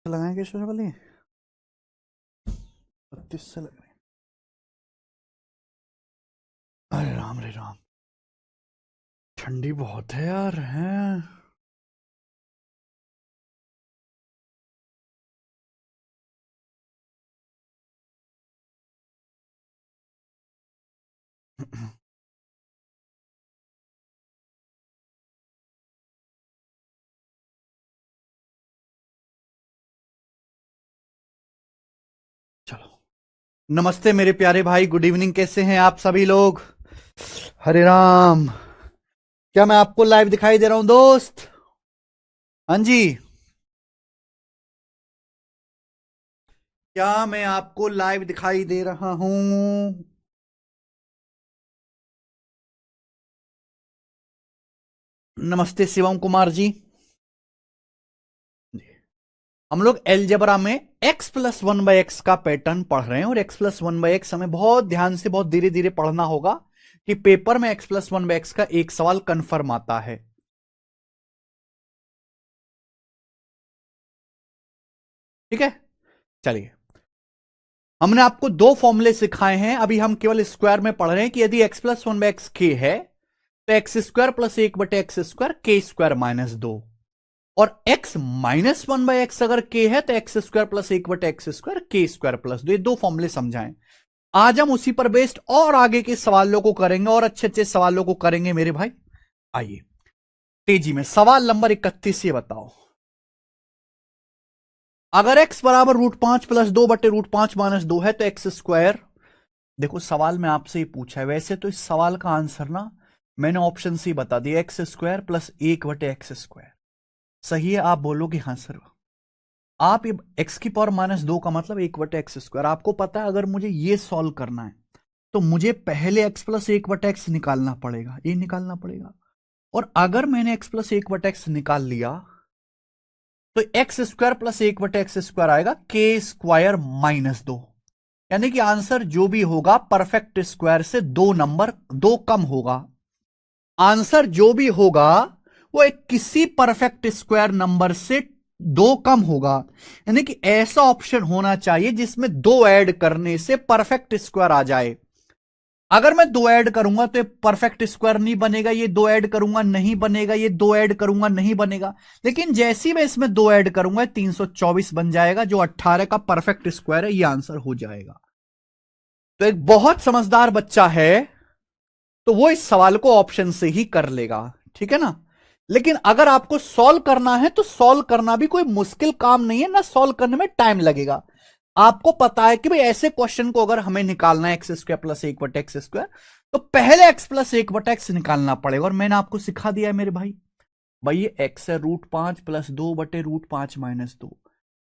लगाए केशव वाली 32 से लग रही। अरे राम रे राम, ठंडी बहुत है यार हैं। चलो, नमस्ते मेरे प्यारे भाई, गुड इवनिंग। कैसे हैं आप सभी लोग? हरे राम। क्या मैं आपको लाइव दिखाई दे रहा हूं दोस्त? हाँ जी, क्या मैं आपको लाइव दिखाई दे रहा हूं? नमस्ते शिवम कुमार जी। हम लोग एलजेब्रा में x plus one by x का पैटर्न पढ़ रहे हैं और x plus one by x हमें बहुत ध्यान से बहुत धीरे धीरे पढ़ना होगा कि पेपर में x plus one by x का एक सवाल कंफर्म आता है। ठीक है, चलिए। हमने आपको दो फॉर्मूले सिखाए हैं, अभी हम केवल स्क्वायर में पढ़ रहे हैं कि यदि x plus one by x के है तो एक्स स्क्वायर प्लस एक बटे एक्स स्क्वायर के स्क्वायर माइनस दो, और x minus one by x अगर k है तो एक्स स्क्वायर प्लस एक बटे एक्स स्क्वायर के स्क्वायर प्लस दो। ये दो फॉर्मूले समझाएं। आज हम उसी पर बेस्ड और आगे के सवालों को करेंगे और अच्छे अच्छे सवालों को करेंगे मेरे भाई। आइए तेजी में सवाल नंबर 31 ये बताओ, अगर x बराबर √5 प्लस दो बटे √5 माइनस दो है तो एक्स स्क्वायर। देखो सवाल में आपसे ही पूछा है, वैसे तो इस सवाल का आंसर ना मैंने ऑप्शन सी बता दिया, एक्स स्क्वायर प्लस एक बटे एक्स स्क्वायर। सही है, आप बोलोगे हाँ सर। आप ये एक्स की पावर माइनस दो का मतलब एक बटे एक्स स्क्वायर। आपको पता है अगर मुझे ये सॉल्व करना है तो मुझे पहले एक्स प्लस एक बटा एक्स निकालना पड़ेगा, ये निकालना पड़ेगा। और अगर मैंने एक्स प्लस एक बटा एक्स निकाल लिया तो एक्स स्क्वायर प्लस एक बटे एक्स स्क्वायर आएगा के स्क्वायर माइनस दो। यानी कि आंसर जो भी होगा परफेक्ट स्क्वायर से दो नंबर दो कम होगा। आंसर जो भी होगा वो एक किसी परफेक्ट स्क्वायर नंबर से दो कम होगा। यानी कि ऐसा ऑप्शन होना चाहिए जिसमें दो ऐड करने से परफेक्ट स्क्वायर आ जाए। अगर मैं दो ऐड करूंगा तो ये परफेक्ट स्क्वायर नहीं बनेगा, ये दो ऐड करूंगा नहीं बनेगा, ये दो ऐड करूंगा नहीं बनेगा। लेकिन जैसे ही मैं इसमें दो ऐड करूंगा 324 बन जाएगा, जो 18 का परफेक्ट स्क्वायर है, ये आंसर हो जाएगा। तो एक बहुत समझदार बच्चा है तो वो इस सवाल को ऑप्शन से ही कर लेगा, ठीक है ना। लेकिन अगर आपको सॉल्व करना है तो सॉल्व करना भी कोई मुश्किल काम नहीं है ना, सॉल्व करने में टाइम लगेगा। आपको पता है कि भाई ऐसे क्वेश्चन को अगर हमें निकालना है एक्स स्क्वायर प्लस एक बटे एक्स स्क्वायर तो पहले एक्स प्लस एक बटे एक्स निकालना पड़ेगा, और मैंने आपको सिखा दिया है मेरे भाई। भाई ये एक्स है √5 प्लस दो बटे √5 माइनस दो,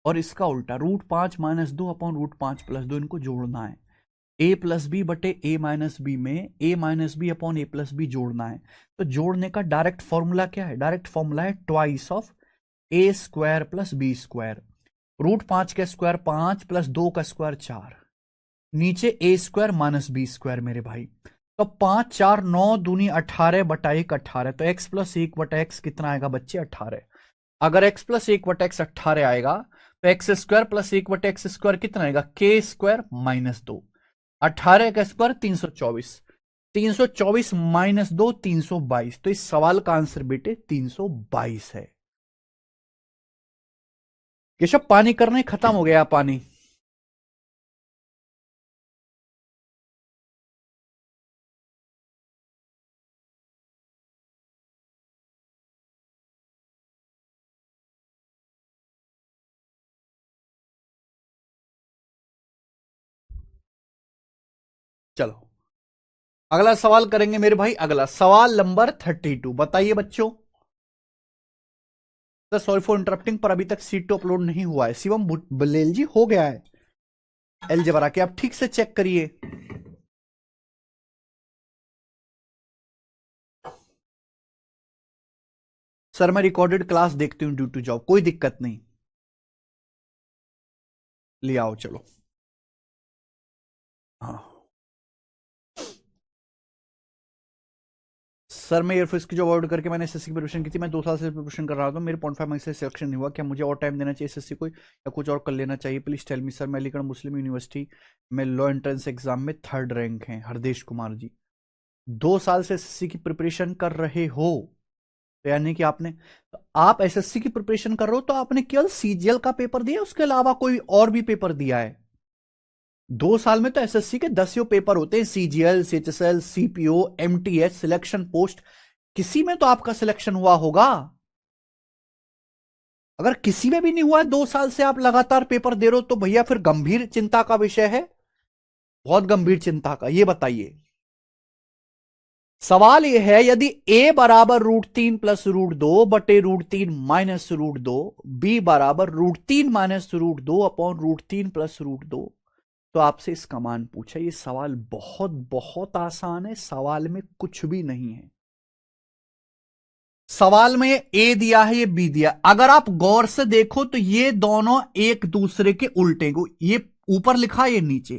और इसका उल्टा √5 माइनस दो अपॉन √5 प्लस दो, इनको जोड़ना है। ए प्लस बी बटे ए माइनस बी में A minus B upon A plus B जोड़ना है। तो जोड़ने का डायरेक्ट फॉर्मूला क्या है? डायरेक्ट फॉर्मूला है twice of A square plus B square. √5 का स्क्वायर 5 प्लस दो का स्क्वायर 4, नीचे ए स्क्वायर माइनस बी स्क्वायर मेरे भाई। तो 5 4 9 दूनी 18 बटा एक 18, तो एक्स प्लस एक बटा एक्स कितना आएगा बच्चे? 18। अगर एक्स प्लस एक बटा एक्स 18 आएगा तो एक्स स्क्वायर प्लस एक बटा एक्स स्क्वायर कितना आएगा? के स्क्वायर माइनस दो। 18 का स्क्वायर 324, 324 माइनस दो 322। तो इस सवाल का आंसर बेटे 322 है। केशव पानी करने खत्म हो गया पानी। चलो अगला सवाल करेंगे मेरे भाई। अगला सवाल नंबर 32 बताइए बच्चों। सर सॉरी फॉर इंटरप्टिंग, पर अभी तक सीट टू अपलोड नहीं हुआ है। शिवम बलेल जी हो गया है एलजेब्रा के, आप ठीक से चेक करिए। सर मैं रिकॉर्डेड क्लास देखती हूँ ड्यू टू जॉब, कोई दिक्कत नहीं, ले आओ चलो। हाँ सर मैं एयरफोर्स की जॉब अवॉइड करके मैंने एसएससी की प्रिपरेशन की थी, मैं 2 साल से प्रिपरेशन कर रहा था, मेरे 0.5 मार्क्स से सिलेक्शन नहीं हुआ, क्या मुझे और टाइम देना चाहिए एसएससी को या कुछ और कर लेना चाहिए? Please tell me sir. मैं अलीगढ़ मुस्लिम यूनिवर्सिटी में लॉ एंट्रेंस एग्जाम में 3rd रैंक है। हरदेश कुमार जी, 2 साल से एसएससी की प्रिपरेशन कर रहे हो, तो यानी कि आपने, तो आप एसएससी की प्रिपरेशन कर रहे हो तो आपने केवल सीजीएल का पेपर दिया, उसके अलावा कोई और भी पेपर दिया है? 2 साल में तो एसएससी के 10 पेपर होते हैं, CGL, CHSL, CPO, MTS, selection post, किसी में तो आपका सिलेक्शन हुआ होगा। अगर किसी में भी नहीं हुआ है, 2 साल से आप लगातार पेपर दे रहे हो, तो भैया फिर गंभीर चिंता का विषय है, बहुत गंभीर चिंता का। ये बताइए, सवाल यह है, यदि a बराबर √3 प्लस √2 बटे √3 माइनस √2, b बराबर √3 माइनस √2 अपॉन √3 प्लस √2, तो आपसे इसका मान पूछा। ये सवाल बहुत बहुत आसान है, सवाल में कुछ भी नहीं है। सवाल में ये a दिया है, ये b दिया। अगर आप गौर से देखो तो ये दोनों एक दूसरे के उल्टे को, ये ऊपर लिखा, ये नीचे,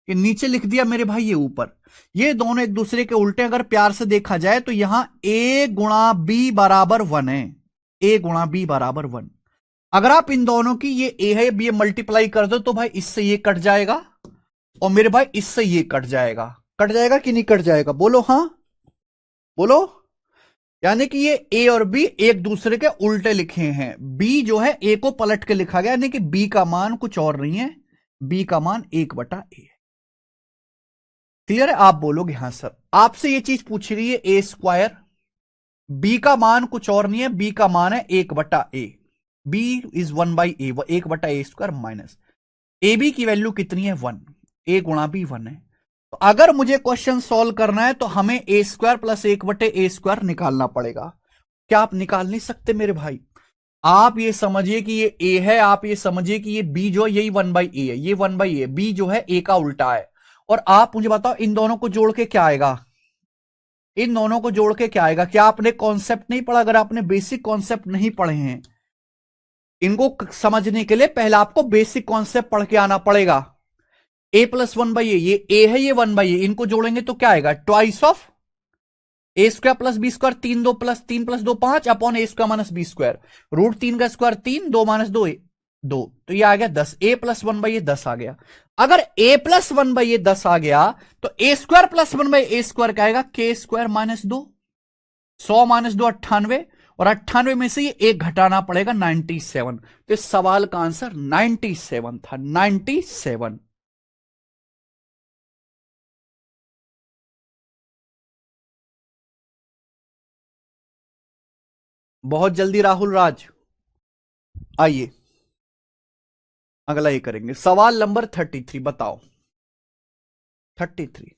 ये नीचे लिख दिया मेरे भाई, ये ऊपर, ये दोनों एक दूसरे के उल्टे। अगर प्यार से देखा जाए तो यहां a गुणा b बराबर 1 है, a गुणा b बराबर 1। अगर आप इन दोनों की, ये a है b मल्टीप्लाई कर दो तो भाई इससे ये कट जाएगा और मेरे भाई इससे ये कट जाएगा। कट जाएगा कि नहीं कट जाएगा? बोलो हां, बोलो। यानी कि ये a और b एक दूसरे के उल्टे लिखे हैं। b जो है a को पलट के लिखा गया, यानी कि b का मान कुछ और नहीं है, b का मान 1/a है। क्लियर है? आप बोलोगे हां सर। आपसे ये चीज पूछ रही है a², b का मान कुछ और नहीं है, b का मान है 1/a, b is 1/a, 1/a² minus ab की वैल्यू कितनी है? 1, a गुणा b 1 है। तो अगर मुझे क्वेश्चन सॉल्व करना है तो हमें a² प्लस 1/a² निकालना पड़ेगा। क्या आप निकाल नहीं सकते मेरे भाई? आप ये समझिए कि ये a है, आप ये समझिए कि ये b जो है यही 1/a है, ये 1/a, b जो है a का उल्टा है। और आप मुझे बताओ इन दोनों को जोड़ के क्या आएगा? इन दोनों को जोड़ के क्या आएगा? क्या आपने कॉन्सेप्ट नहीं पढ़ा? अगर आपने बेसिक कॉन्सेप्ट नहीं पढ़े हैं, इनको समझने के लिए पहले आपको बेसिक कॉन्सेप्ट पढ़ के आना पड़ेगा। a प्लस 1/a, ये a है, ये 1/a, इनको जोड़ेंगे तो क्या आएगा? Twice of a² plus b², 3 2 plus 3 plus 2 5 upon a² minus b², √3 का स्क्वायर 3, 2 माइनस 2 2, तो ये आ गया 10। a प्लस 1/a 10 आ गया। अगर a प्लस 1/a 10 आ गया तो a² प्लस 1/a² क्या आएगा? k² माइनस 2, 100 माइनस 2 98, और 98 में से ये एक घटाना पड़ेगा 97। तो इस सवाल का आंसर 97 था, 97। बहुत जल्दी राहुल राज, आइए अगला ये करेंगे। सवाल नंबर 33 बताओ। 33,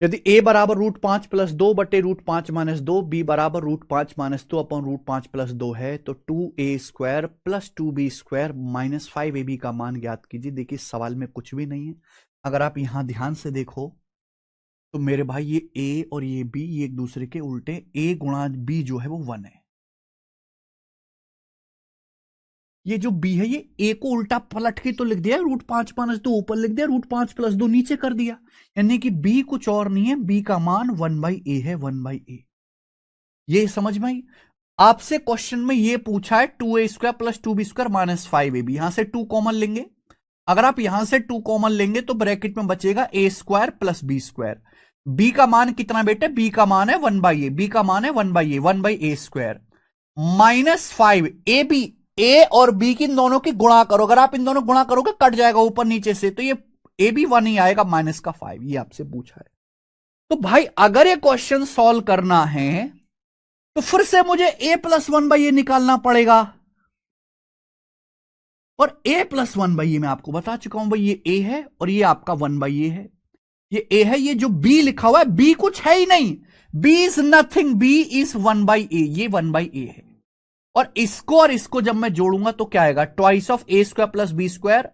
यदि a बराबर √5 प्लस 2 बटे √5 माइनस 2, b बराबर √5 माइनस 2 अपॉन √5 प्लस 2 है, तो 2a² plus 2b² minus 5ab का मान ज्ञात कीजिए। देखिए सवाल में कुछ भी नहीं है। अगर आप यहां ध्यान से देखो तो मेरे भाई ये a और ये b ये एक दूसरे के उल्टे, a गुणा b जो है वो 1 है। ये जो b है ये a को उल्टा पलट के तो लिख दिया, √5 माइनस 2 ऊपर लिख दिया, √5 प्लस 2 नीचे कर दिया, यानी कि b कुछ और नहीं है, b का मान 1/a है, 1/a। ये समझ में आई? आपसे क्वेश्चन में ये पूछा है 2a² plus 2b² minus 5ab, यहां से 2 कॉमन लेंगे। अगर आप यहां से 2 कॉमन लेंगे तो ब्रैकेट में बचेगा a² प्लस b²। b का मान कितना बेटे? b का मान है 1/a, b का मान है 1/a, 1/a² minus 5 ab, a और b की इन दोनों की गुणा करो। अगर आप इन दोनों गुणा करोगे कट जाएगा ऊपर नीचे से, तो ये ab 1 ही आएगा, माइनस का 5। ये आपसे पूछा है। तो भाई अगर ये क्वेश्चन सॉल्व करना है तो फिर से मुझे a प्लस 1/a निकालना पड़ेगा, और a प्लस 1/a मैं आपको बता चुका हूं भाई, ये a है और ये आपका 1/a है। ये a है, ये जो b लिखा हुआ है b कुछ है ही नहीं, b is nothing, b is 1/a, ये 1/a है। और इसको जब मैं जोड़ूंगा तो क्या आएगा? Twice of a² plus b²,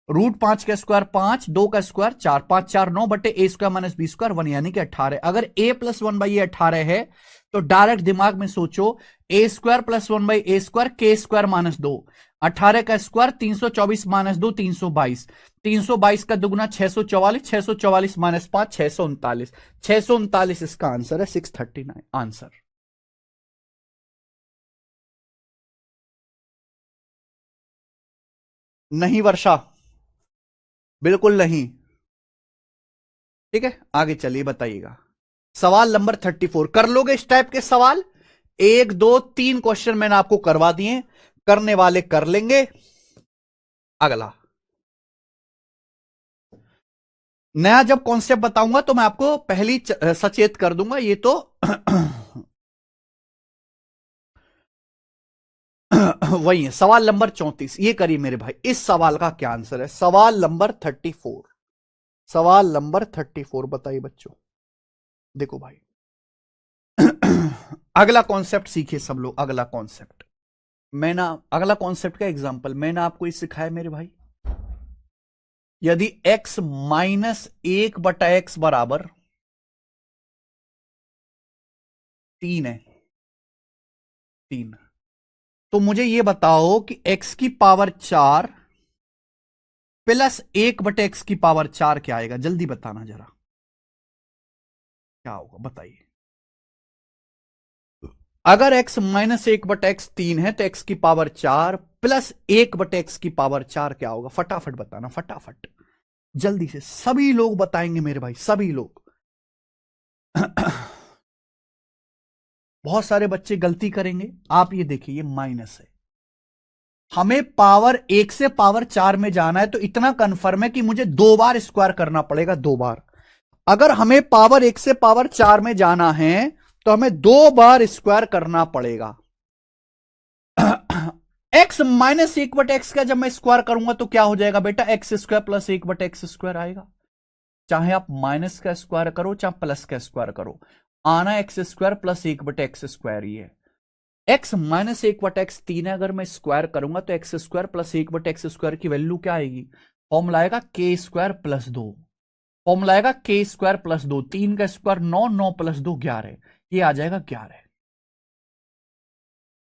√5 का स्क्वायर 5, 2 का स्क्वायर 4, 5 4 9 बटे a² माइनस b² 1, यानी कि 18। अगर a प्लस 1/a 18 है तो डायरेक्ट दिमाग में सोचो, a² plus 1/a² k² minus 2। 18 का स्क्वायर 324 माइनस 2 322, 322 का दुगुना 644, 644 माइनस 5 639, 639 इसका आंसर है, 639 आंसर। नहीं वर्षा, बिल्कुल नहीं। ठीक है, आगे चलिए बताइएगा। सवाल नंबर 34 कर लोगे इस टाइप के सवाल? 1 2 3 क्वेश्चन मैंने आपको करवा दिए, करने वाले कर लेंगे। अगला नया जब कॉन्सेप्ट बताऊंगा तो मैं आपको पहली सचेत कर दूंगा, ये तो वही है। सवाल नंबर 34 ये करिए मेरे भाई, इस सवाल का क्या आंसर है? सवाल नंबर 34, सवाल नंबर 34 बताइए बच्चों। देखो भाई अगला कॉन्सेप्ट सीखिए सब लोग। अगला कॉन्सेप्ट मैंने, अगला कॉन्सेप्ट का एग्जांपल मैंने आपको ये सिखाया मेरे भाई। यदि x माइनस 1/x बराबर 3 है, 3, तो मुझे ये बताओ कि x की पावर 4 प्लस 1/x की पावर 4 क्या आएगा? जल्दी बताना जरा, क्या होगा बताइए। अगर x माइनस 1/x 3 है तो x की पावर 4 प्लस 1/x की पावर 4 क्या होगा? फटाफट बताना, फटाफट जल्दी से, सभी लोग बताएंगे मेरे भाई, सभी लोग। बहुत सारे बच्चे गलती करेंगे। आप ये देखिए, ये माइनस है, हमें पावर 1 से पावर 4 में जाना है, तो इतना कंफर्म है कि मुझे 2 बार स्क्वायर करना पड़ेगा, 2 बार। अगर हमें पावर 1 से पावर 4 में जाना है तो हमें 2 बार स्क्वायर करना पड़ेगा। x माइनस 1/x का जब मैं स्क्वायर करूंगा तो क्या हो जाएगा बेटा? X square plus 1/x square आएगा। चाहे आप माइनस का स्क्वायर करो चाहे प्लस का स्क्वायर करो, आना x square plus 1/x square ही है। x माइनस 1/x 3 है, अगर मैं स्क्वायर करूंगा तो x square plus 1/x square की वैल्यू क्या आएगी? फॉर्मूला आएगा के स्क्वायर प्लस 2, फॉर्मूला आएगा के स्क्वायर प्लस 2, 3 का स्क्वायर 9, 9 प्लस 2 11, ये आ जाएगा 11।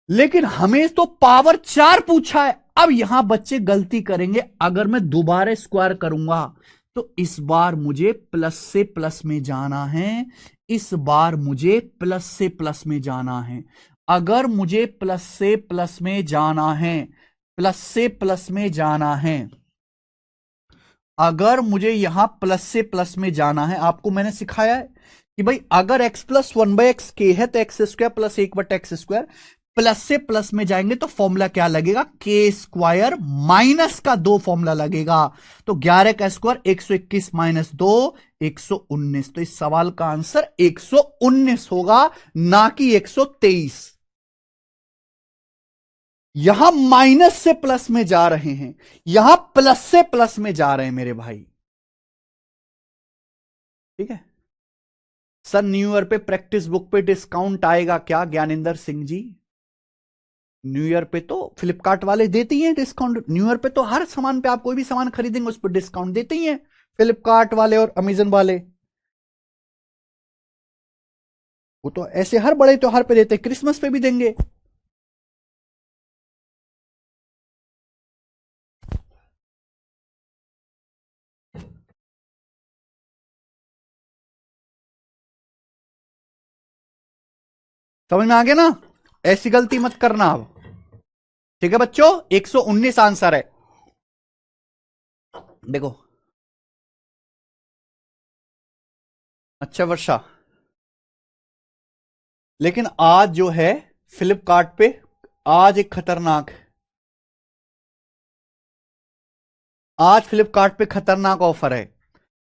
लेकिन हमें तो पावर 4 पूछा है। अब यहां बच्चे गलती करेंगे, अगर मैं दोबारा स्क्वायर करूंगा तो इस बार मुझे प्लस से प्लस में जाना है, इस बार मुझे प्लस से प्लस में जाना है। अगर मुझे प्लस से प्लस में जाना है, प्लस से प्लस में जाना है, अगर मुझे यहां प्लस से प्लस में जाना है, आपको मैंने सिखाया है कि भाई अगर x प्लस 1/x के है तो x square plus 1/x square, plus से प्लस में जाएंगे तो फॉर्मूला क्या लगेगा? के स्क्वायर माइनस का 2 फॉर्मूला लगेगा। तो 11 का स्क्वायर 121 माइनस 2 119, तो इस सवाल का आंसर 119 होगा, ना कि 123। यहां माइनस से प्लस में जा रहे हैं, यहां प्लस से प्लस में जा रहे हैं मेरे भाई। ठीक है सर, न्यू ईयर पे प्रैक्टिस बुक पे डिस्काउंट आएगा क्या ज्ञानेंद्र सिंह जी? न्यू ईयर पे तो फ्लिपकार्ट वाले देते ही हैं डिस्काउंट। न्यू ईयर पे तो हर सामान पे, आप कोई भी सामान खरीदेंगे उस पर डिस्काउंट देते ही हैं फ्लिपकार्ट वाले और अमेजन वाले। वो तो ऐसे हर बड़े त्योहार पे देते हैं, क्रिसमस पे भी देंगे। समझ में आ गया ना? ऐसी गलती मत करना अब। ठीक है बच्चों, 119 आंसर है। देखो अच्छा वर्षा, लेकिन आज जो है फ्लिपकार्ट पे, आज एक खतरनाक, आज फ्लिपकार्ट पे खतरनाक ऑफर है।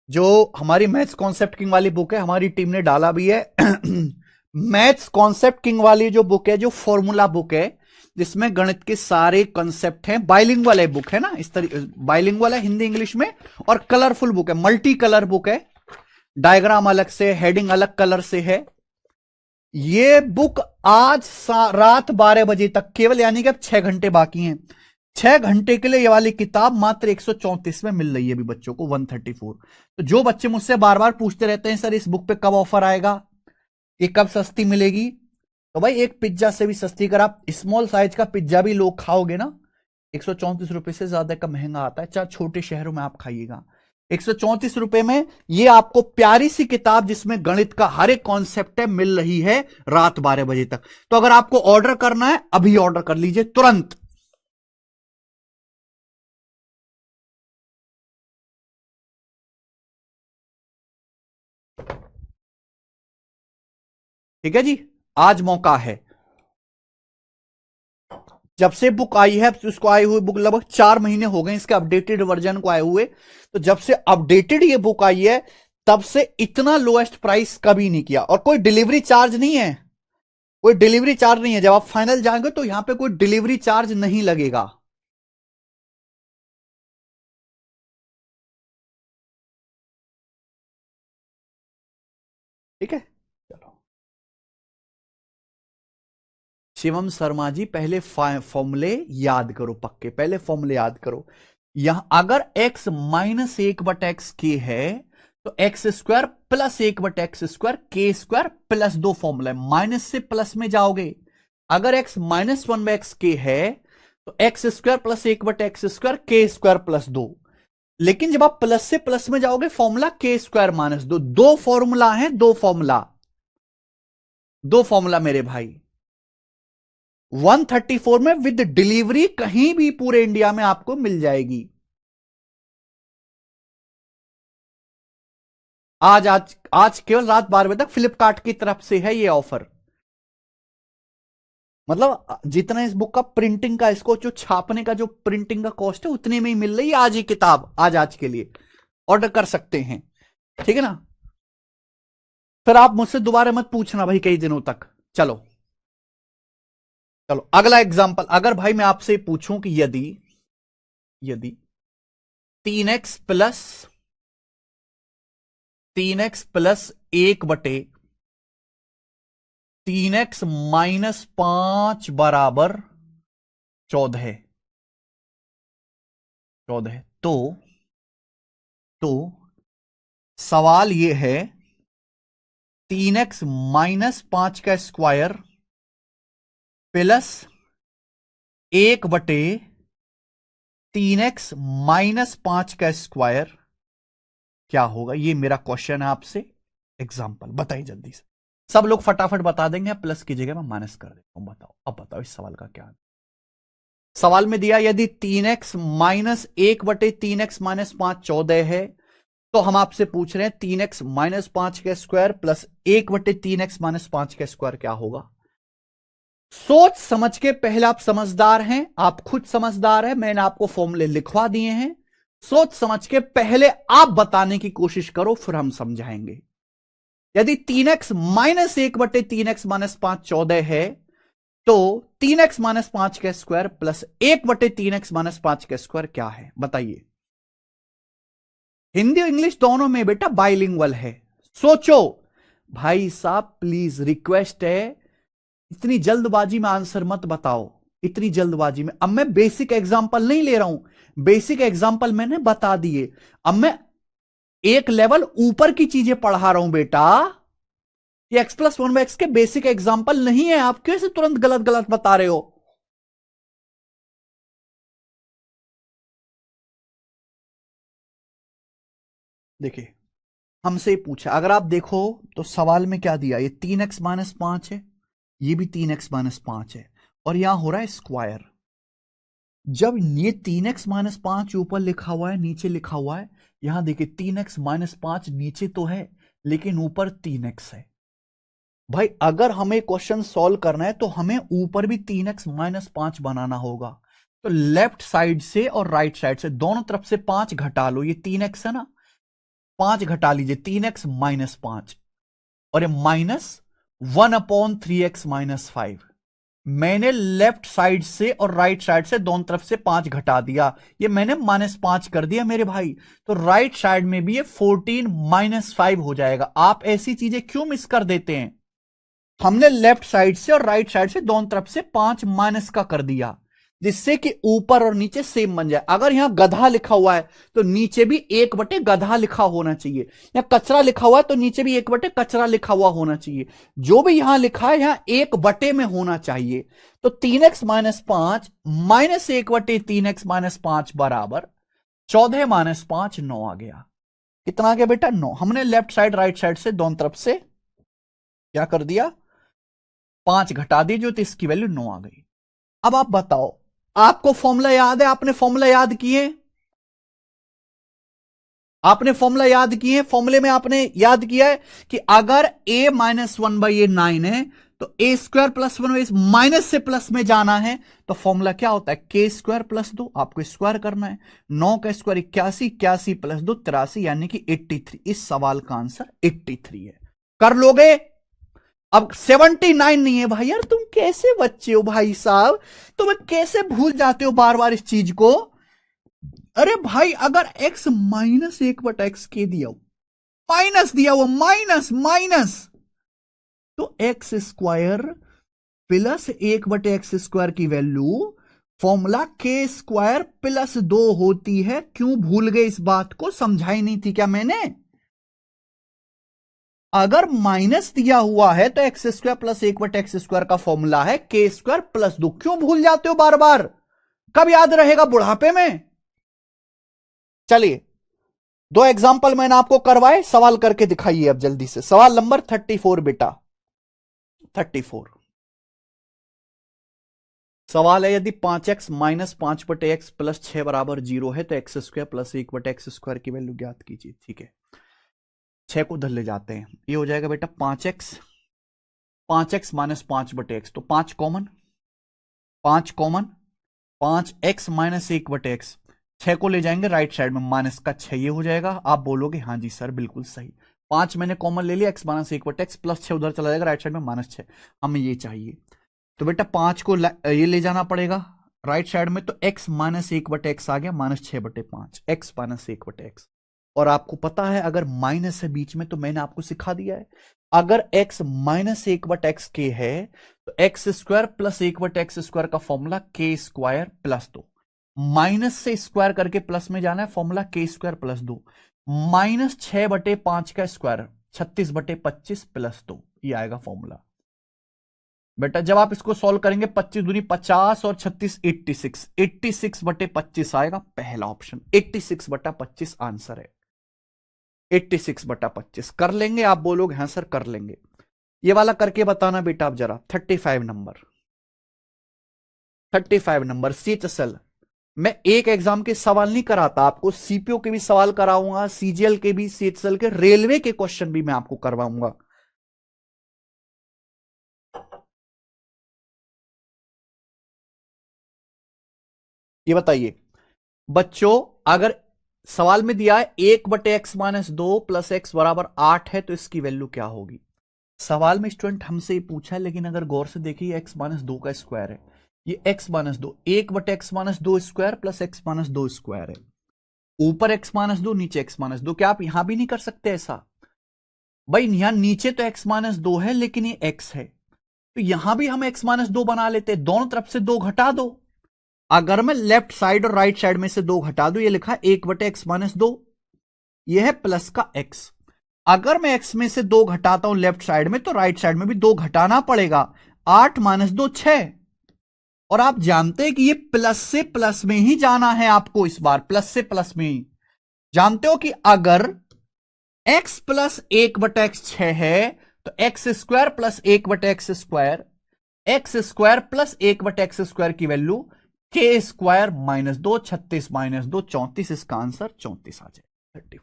जो हमारी मैथ्स कॉन्सेप्ट किंग वाली बुक है, हमारी टीम ने डाला भी है। मैथ्स कॉन्सेप्ट किंग वाली जो बुक है, जो फॉर्मूला बुक है, जिसमें गणित के सारे कॉन्सेप्ट हैं, बाइलिंगुअल है बुक है ना, इस तरीके बाइलिंगुअल है, हिंदी इंग्लिश में, और कलरफुल बुक है, मल्टी कलर बुक है, डायग्राम अलग से, हेडिंग अलग कलर से है। ये बुक आज रात 12 बजे तक केवल, यानी कि अब 6 घंटे बाकी हैं, 6 घंटे के लिए ये वाली किताब मात्र 134 में मिल रही है अभी बच्चों को, 134। तो जो बच्चे मुझसे बार बार पूछते रहते हैं सर इस बुक पे कब ऑफर आएगा, ये कब सस्ती मिलेगी, तो भाई एक पिज्जा से भी सस्ती, अगर आप स्मॉल साइज का पिज्जा भी लोग खाओगे ना 134 रुपए से ज्यादा का महंगा आता है, चाहे छोटे शहरों में आप खाइएगा। 134 रुपए में ये आपको प्यारी सी किताब जिसमें गणित का हर एक कॉन्सेप्ट है मिल रही है रात 12 बजे तक। तो अगर आपको ऑर्डर करना है अभी ऑर्डर कर लीजिए तुरंत। ठीक है जी, आज मौका है। जब से बुक आई है उसको आए हुए बुक लगभग 4 महीने हो गए इसके अपडेटेड वर्जन को आए हुए। तो जब से अपडेटेड ये बुक आई है तब से इतना लोएस्ट प्राइस कभी नहीं किया। और कोई डिलीवरी चार्ज नहीं है, कोई डिलीवरी चार्ज नहीं है। जब आप फाइनल जाएंगे तो यहां पे कोई डिलीवरी चार्ज नहीं लगेगा। ठीक है, चलो। शिवम शर्मा जी पहले फॉर्मूले याद करो, पक्के पहले फॉर्मूले याद करो। यहां अगर x माइनस 1/x के है तो एक्स स्क्वायर प्लस 1/x² के स्क्वायर प्लस 2 फॉर्मूला है। माइनस से प्लस में जाओगे, अगर x माइनस 1/x के है तो एक्स स्क्वायर प्लस 1/x² के स्क्वायर प्लस 2। लेकिन जब आप प्लस से प्लस में जाओगे फॉर्मूला के स्क्वायर माइनस 2। दो फॉर्मूला है, दो फॉर्मूला, दो फॉर्मूला मेरे भाई। 134 में विद डिलीवरी कहीं भी पूरे इंडिया में आपको मिल जाएगी। आज आज आज केवल रात 12 बजे तक फ्लिपकार्ट की तरफ से है ये ऑफर। मतलब जितना इस बुक का प्रिंटिंग का, इसको जो छापने का जो प्रिंटिंग का कॉस्ट है उतने में ही मिल रही है आज ये किताब। आज के लिए ऑर्डर कर सकते हैं, ठीक है ना। फिर आप मुझसे दोबारा मत पूछना भाई कई दिनों तक। चलो चलो अगला एग्जांपल। अगर भाई मैं आपसे पूछूं कि यदि यदि 3x प्लस 1/3x माइनस 5 बराबर 14 तो सवाल यह है 3x माइनस 5 का स्क्वायर प्लस 1/3x माइनस 5 का स्क्वायर क्या होगा? ये मेरा क्वेश्चन है आपसे। एग्जाम्पल बताइए जल्दी से। सब लोग फटाफट बता देंगे, प्लस की जगह मैं माइनस कर देता हूं। बताओ, अब बताओ इस सवाल का क्या है। सवाल में दिया यदि 3x माइनस 1/3x माइनस 5 14 है तो हम आपसे पूछ रहे हैं 3x माइनस 5 का स्क्वायर प्लस 1/3x माइनस 5 का स्क्वायर क्या होगा। सोच समझ के, पहले आप समझदार हैं, आप खुद समझदार हैं, मैंने आपको फॉर्मूले लिखवा दिए हैं। सोच समझ के पहले आप बताने की कोशिश करो, फिर हम समझाएंगे। यदि 3x माइनस 1/3x माइनस 5 14 है तो 3x माइनस 5 का स्क्वायर प्लस 1/3x माइनस 5 का स्क्वायर क्या है? बताइए। हिंदी और इंग्लिश दोनों में बेटा बाइलिंगुअल है। सोचो भाई साहब, प्लीज रिक्वेस्ट है, इतनी जल्दबाजी में आंसर मत बताओ। इतनी जल्दबाजी में, अब मैं बेसिक एग्जांपल नहीं ले रहा हूं, बेसिक एग्जांपल मैंने बता दिए। अब मैं एक लेवल ऊपर की चीजें पढ़ा रहा हूं बेटा। ये x+1/x के बेसिक एग्जांपल नहीं है। आप कैसे तुरंत गलत गलत बता रहे हो? देखिए, हमसे पूछा, अगर आप देखो तो सवाल में क्या दिया, ये 3x माइनस 5 है, ये भी 3x माइनस 5 है, और यहां हो रहा है स्क्वायर। जब ये 3x माइनस 5 ऊपर लिखा हुआ है, नीचे लिखा हुआ है, यहां देखिए 3x माइनस 5 नीचे तो है लेकिन ऊपर 3x है। भाई अगर हमें क्वेश्चन सॉल्व करना है तो हमें ऊपर भी 3x माइनस 5 बनाना होगा। तो लेफ्ट साइड से और राइट साइड से दोनों तरफ से 5 घटा लो। ये 3x है ना, 5 घटा लीजिए, 3x माइनस 5 और ये माइनस 1/3x माइनस 5। मैंने लेफ्ट साइड से और राइट साइड से दोनों तरफ से 5 घटा दिया, ये मैंने माइनस 5 कर दिया मेरे भाई। तो राइट साइड में भी ये 14 माइनस 5 हो जाएगा। आप ऐसी चीजें क्यों मिस कर देते हैं? हमने लेफ्ट साइड से और राइट साइड से दोनों तरफ से 5 माइनस का कर दिया। जिससे कि ऊपर और नीचे सेम बन जाए। अगर यहां गधा लिखा हुआ है तो नीचे भी 1/गधा लिखा होना चाहिए, या कचरा लिखा हुआ है तो नीचे भी 1/कचरा लिखा हुआ होना चाहिए। जो भी यहां लिखा है यहां 1/, में होना चाहिए। तो 3x - 5 माइनस 1/3x - 5 बराबर 14 - 5 9 आ गया। कितना आ गया बेटा? 9। हमने लेफ्ट साइड राइट साइड से दोनों तरफ से क्या कर दिया, 5 घटा दी, जो तो इसकी वैल्यू 9 आ गई। अब आप बताओ, आपको फॉर्मूला याद है? आपने फॉर्मूला याद किए? आपने फॉर्मूला याद किए? फॉर्मूले में आपने याद किया है कि अगर a - 1/a 9 है तो a² + 1 माइनस से प्लस में जाना है तो फॉर्मूला क्या होता है? k² + 2। आपको स्क्वायर करना है। 9 का स्क्वायर 81, 81 + 2 83, यानी कि 83। इस सवाल का आंसर 83 है। कर लोगे? अब 79 नहीं है भाई। यार तुम कैसे बच्चे हो भाई साहब, तुम्हें कैसे भूल जाते हो बार बार इस चीज को? अरे भाई, अगर x - 1/x के दिया हो, माइनस दिया हुआ, माइनस माइनस, तो x² + 1/x² की वैल्यू फॉर्मूला k² + 2 होती है। क्यों भूल गए इस बात को? समझाई नहीं थी क्या मैंने? अगर माइनस दिया हुआ है तो x² + 1/x² का फॉर्मूला है k² + 2। क्यों भूल जाते हो बार बार? कब याद रहेगा? बुढ़ापे में। चलिए, 2 एग्जाम्पल मैंने आपको करवाए, सवाल करके दिखाइए अब जल्दी से। सवाल नंबर 34 बेटा, 34 सवाल है, यदि 5x - 5/x + 6 = 0 है तो x² + 1/x² की वैल्यू ज्ञात कीजिए। ठीक है, 6 को उधर ले जाते हैं। ये हो जाएगा बेटा 5x - 5/x, तो 5 कॉमन, 5 कॉमन, 5x - 1/x, 6 को ले जाएंगे राइट साइड में, -6 ये हो जाएगा। आप बोलोगे हाँ जी सर बिल्कुल सही। 5 मैंने कॉमन ले लिया, x - 1/x, +6 उधर चला जाएगा राइट साइड में, -6। हमें ये चाहिए, तो बेटा 5 को ये ले जाना पड़ेगा राइट साइड में, तो x - 1/x आ गया, -6/5, x - 1/x। और आपको पता है अगर माइनस है बीच में तो मैंने आपको सिखा दिया है, अगर x - 1/x के है तो x² + 1/x² का फॉर्मूला k² + 2। माइनस से स्क्वायर करके प्लस में जाना है, फॉर्मूला k² + 2, -6/5 का स्क्वायर 36/25 + 2, ये आएगा फॉर्मूला। बेटा जब आप इसको सॉल्व करेंगे 25 दूनी 50 और 36 86, 86/25 आएगा पहला ऑप्शन, 86/25 आंसर है। 86/25 कर लेंगे? आप बोलोगे हाँ सर कर लेंगे। ये वाला करके बताना बेटा आप जरा। 35 नंबर, 35 नंबर CHSL। मैं एक एग्जाम के सवाल नहीं कराता आपको, सीपीओ के भी सवाल कराऊंगा, सीजीएल के भी, CHSL के, रेलवे के क्वेश्चन भी मैं आपको करवाऊंगा। ये बताइए बच्चों, अगर सवाल में दिया है 1/x - 2 + x = 8 है तो इसकी वैल्यू क्या होगी? सवाल में स्टूडेंट हमसे ही पूछा है, लेकिन अगर गौर से देखिए x - 2 का स्क्वायर है, ये x - 2, 1/x - 2 square + x - 2 square है। ऊपर x - 2, नीचे x - 2। क्या आप यहां भी नहीं कर सकते ऐसा? भाई यहां नीचे तो x - 2 है लेकिन ये x है, तो यहां भी हम x - 2 बना लेते हैं। दोनों तरफ से 2 घटा दो। अगर मैं लेफ्ट साइड और राइट साइड में से 2 घटा दूं, ये लिखा 1/x - 2, ये है प्लस का x। अगर मैं x में से 2 घटाता हूं लेफ्ट साइड में तो राइट साइड में भी 2 घटाना पड़ेगा। 8 - 2 6। और आप जानते हैं कि ये प्लस से प्लस में ही जाना है आपको, इस बार प्लस से प्लस में ही। जानते हो कि अगर x + 1/x 6 है तो x² + 1/x², x² + 1/x² की वैल्यू k² - 2, 36 - 2 34, इसका आंसर 34 आ जाए। 34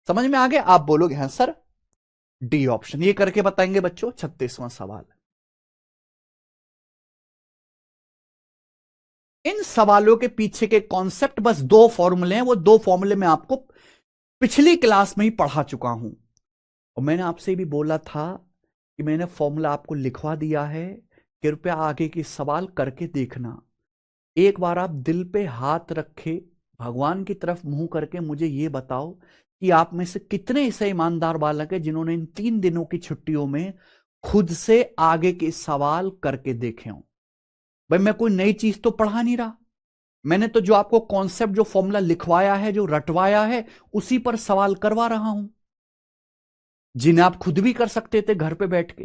समझ में आ गया? आप बोलोगे हाँ सर डी ऑप्शन। ये करके बताएंगे बच्चों 36वां सवाल। इन सवालों के पीछे के कॉन्सेप्ट बस 2 फॉर्मूले हैं, वो 2 फॉर्मूले मैं आपको पिछली क्लास में ही पढ़ा चुका हूं। और मैंने आपसे भी बोला था कि मैंने फॉर्मूला आपको लिखवा दिया है, कृपया आगे के सवाल करके देखना। एक बार आप दिल पे हाथ रखे भगवान की तरफ मुंह करके मुझे ये बताओ कि आप में से कितने ऐसे ईमानदार बालक हैं जिन्होंने इन 3 दिनों की छुट्टियों में खुद से आगे के सवाल करके देखे हों। भाई मैं कोई नई चीज तो पढ़ा नहीं रहा, मैंने तो जो आपको कॉन्सेप्ट, जो फॉर्मूला लिखवाया है, जो रटवाया है, उसी पर सवाल करवा रहा हूं, जिन्हें आप खुद भी कर सकते थे घर पे बैठ के।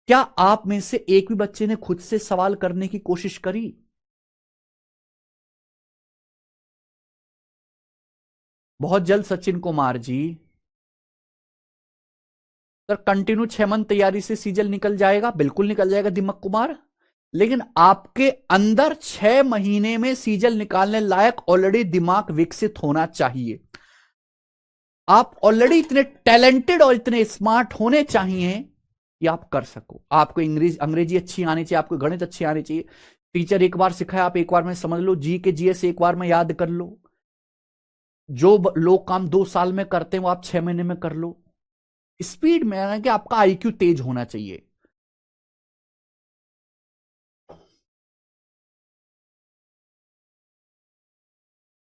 क्या आप में से एक भी बच्चे ने खुद से सवाल करने की कोशिश करी? बहुत जल्द Sachin Kumar ji. Sir continue 6 month तैयारी से सीजल निकल जाएगा, बिल्कुल निकल जाएगा दीपक कुमार, लेकिन आपके अंदर 6 महीने में सीजल निकालने लायक ऑलरेडी दिमाग विकसित होना चाहिए। आप ऑलरेडी इतने टैलेंटेड और इतने स्मार्ट होने चाहिए कि आप कर सको। आपको अंग्रेजी अच्छी आनी चाहिए, आपको गणित अच्छी आनी चाहिए। टीचर एक बार सिखाया आप एक बार में समझ लो, जी के जीएस एक बार में याद कर लो, जो लोग काम 2 साल में करते हैं वो आप 6 महीने में कर लो। स्पीड में है कि आपका आईक्यू तेज होना चाहिए।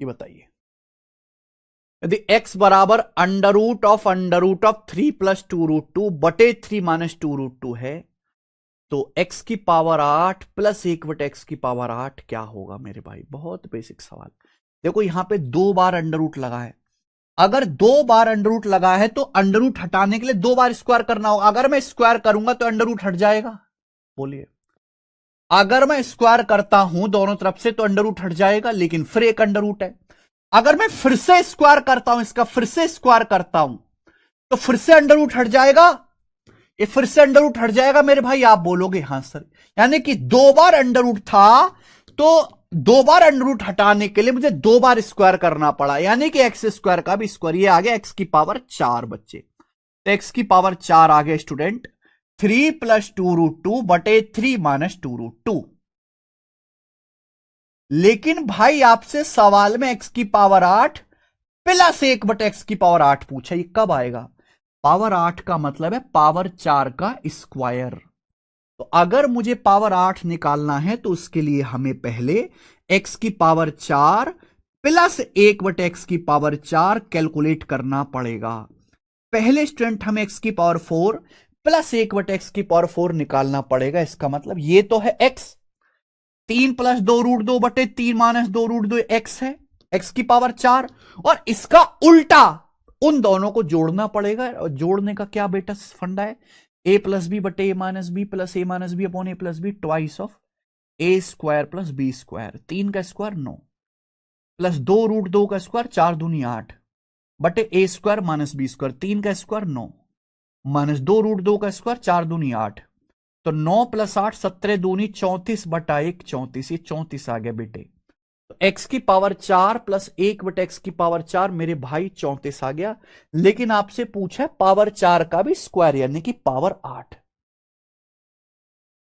ये बताइए, यदि x बराबर अंडर रूट ऑफ 3 + 2√2 बटे 3 - 2√2 है, तो x की पावर 8 + 1 बटे x की पावर 8 क्या होगा मेरे भाई? बहुत बेसिक सवाल। देखो यहां पे 2 बार अंडर रूट लगा है, अगर 2 बार अंडर रूट लगा है तो अंडर रूट हटाने के लिए 2 बार स्क्वायर करना होगा। अगर मैं स्क्वायर करूंगा तो अंडर रूट हट जाएगा, बोलिए। अगर मैं स्क्वायर करता हूं दोनों तरफ से तो अंडर रूट हट जाएगा, लेकिन फिर एक अंडर रूट है। अगर मैं फिर से स्क्वायर करता हूं, इसका फिर से स्क्वायर करता हूं, तो फिर से अंडर रूट हट जाएगा, ये फिर से अंडर रूट हट जाएगा मेरे भाई। आप बोलोगे हाँ सर, यानी कि 2 बार अंडर रूट था, तो 2 बार अंडर रूट हटाने के लिए मुझे 2 बार स्क्वायर करना पड़ा, यानी कि एक्स स्क्वायर का भी स्क्वायर। ये आ गया एक्स की पावर 4 बच्चे, तो एक्स की पावर 4 आ गया स्टूडेंट 3 + 2√2 बटे 3 - 2√2। लेकिन भाई आपसे सवाल में x की पावर 8 + 1 बटे x की पावर 8 पूछा, ये कब आएगा? पावर 8 का मतलब है पावर 4 का स्क्वायर। तो अगर मुझे पावर 8 निकालना है तो उसके लिए हमें पहले x की पावर 4 + 1 बटे x की पावर 4 कैलकुलेट करना पड़ेगा। पहले स्टूडेंट हमें x की पावर 4 + 1 बटे x की पावर 4 निकालना पड़ेगा। इसका मतलब ये तो है x, 3 + 2√2 बटे 3 - 2√2 एक्स है, एक्स की पावर 4, और इसका उल्टा उन दोनों को जोड़ना पड़ेगा। और जोड़ने का क्या बेटा फंडा है? a + b बटे a - b + a - b upon a + b twice of a² + b²। 3 का स्क्वायर 9 प्लस 2√2 का स्क्वायर 4 दूनी 8 बटे a² - b²। 3 का स्क्वायर 9 - 2√2 का स्क्वायर 4 दूनी 8, तो 9 + 8 17 दूनी 34 बटा 1 34। ये 34 आ गया बेटे। तो x की पावर 4 + 1 बटे x की पावर 4 मेरे भाई 34 आ गया। लेकिन आपसे पूछा है पावर 4 का भी स्क्वायर, यानी कि पावर 8,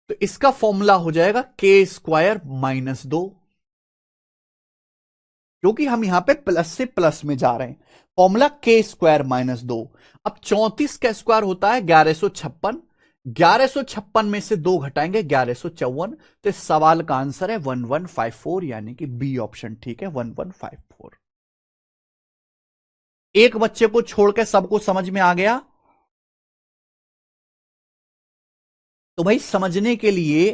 तो इसका फॉर्मूला हो जाएगा k² - 2, क्योंकि हम यहां पे प्लस से प्लस में जा रहे हैं। Formula k² - 2। अब 34 का स्क्वायर होता है 1156, 1156 में से 2 घटाएंगे 1154, तो इस सवाल का आंसर है 1154, यानी कि बी ऑप्शन ठीक है 1154। एक बच्चे को छोड़ के सबको समझ में आ गया? तो भाई समझने के लिए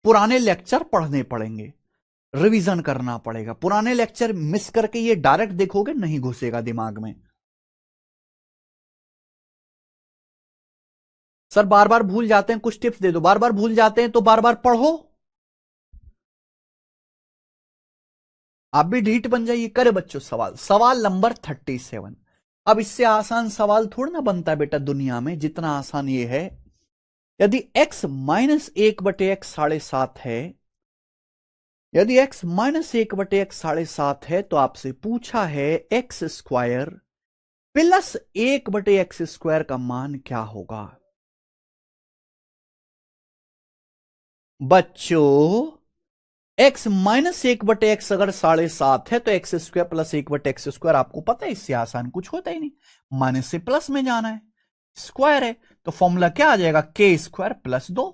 पुराने लेक्चर पढ़ने पड़ेंगे, रिवीजन करना पड़ेगा। पुराने लेक्चर मिस करके ये डायरेक्ट देखोगे नहीं घुसेगा दिमाग में। सर बार बार भूल जाते हैं, कुछ टिप्स दे दो। बार बार भूल जाते हैं तो बार बार पढ़ो, आप भी ढीठ बन जाइए। करे बच्चों सवाल, सवाल नंबर 37। अब इससे आसान सवाल थोड़ा ना बनता है बेटा दुनिया में, जितना आसान ये है। यदि x - 1 बटे x 7.5 है, यदि x - 1 बटे x 7.5 है, तो आपसे पूछा है x² + 1 बटे x² का मान क्या होगा? बच्चों x - 1 बटे x अगर 7.5 है, तो x² + 1 बटे x², आपको पता है इससे आसान कुछ होता ही नहीं, माइनस से प्लस में जाना है, स्क्वायर है, तो फॉर्मूला क्या आ जाएगा? k² + 2।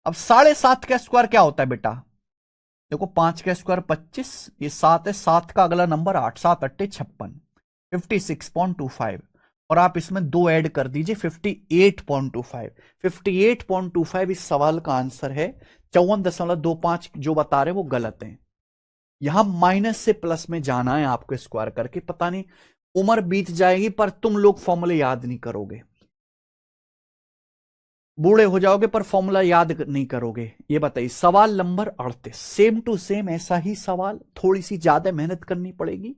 अब 7.5 का स्क्वायर क्या होता है बेटा? देखो 5 का स्क्वायर 25, ये 7 है, 7 का अगला नंबर 8, 7 × 8 = 56, 56.25, और आप इसमें 2 ऐड कर दीजिए 58.25। 58.25 इस सवाल का आंसर है 54.25 जो बता रहे वो गलत है। यहां माइनस से प्लस में जाना है आपको स्क्वायर करके। पता नहीं उम्र बीत जाएगी पर तुम लोग फॉर्मूले याद नहीं करोगे, बूढ़े हो जाओगे पर फॉर्मूला याद नहीं करोगे। ये बताइए सवाल नंबर 38, सेम टू सेम ऐसा ही सवाल, थोड़ी सी ज्यादा मेहनत करनी पड़ेगी।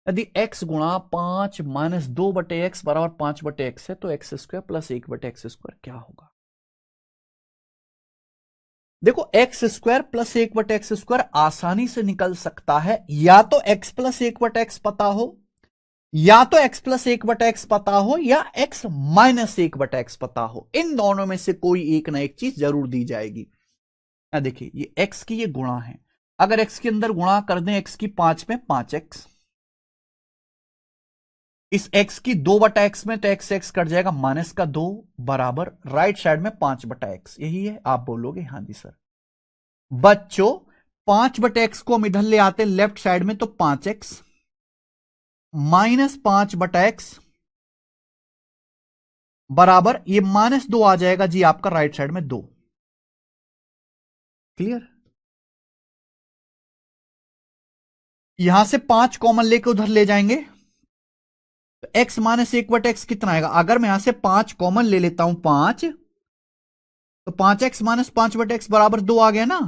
यदि x गुणा 5 माइनस 2/x बराबर 5/x है तो x square plus 1/x square क्या होगा? देखो x square plus 1/x square आसानी से निकल सकता है, या तो x प्लस 1/x पता हो, या तो x प्लस 1/x पता हो, या x माइनस 1/x पता हो। इन दोनों में से कोई एक ना एक चीज जरूर दी जाएगी। देखिए ये x की ये गुणा है, अगर x के अंदर गुणा कर दें x की 5 में 5x, इस x की 2/x में तो x कट जाएगा माइनस का 2 बराबर राइट साइड में 5/x। यही है, आप बोलोगे हाँ जी सर। बच्चों 5/x को हम इधर ले आते लेफ्ट साइड में तो 5x माइनस 5/x बराबर ये -2 आ जाएगा जी आपका राइट साइड में 2। क्लियर? यहां से 5 कॉमन लेके उधर ले जाएंगे तो x माइनस 1/x कितना आएगा? अगर मैं यहां से 5 कॉमन ले लेता हूं 5, तो 5x माइनस 5/x बराबर 2 आ गया ना।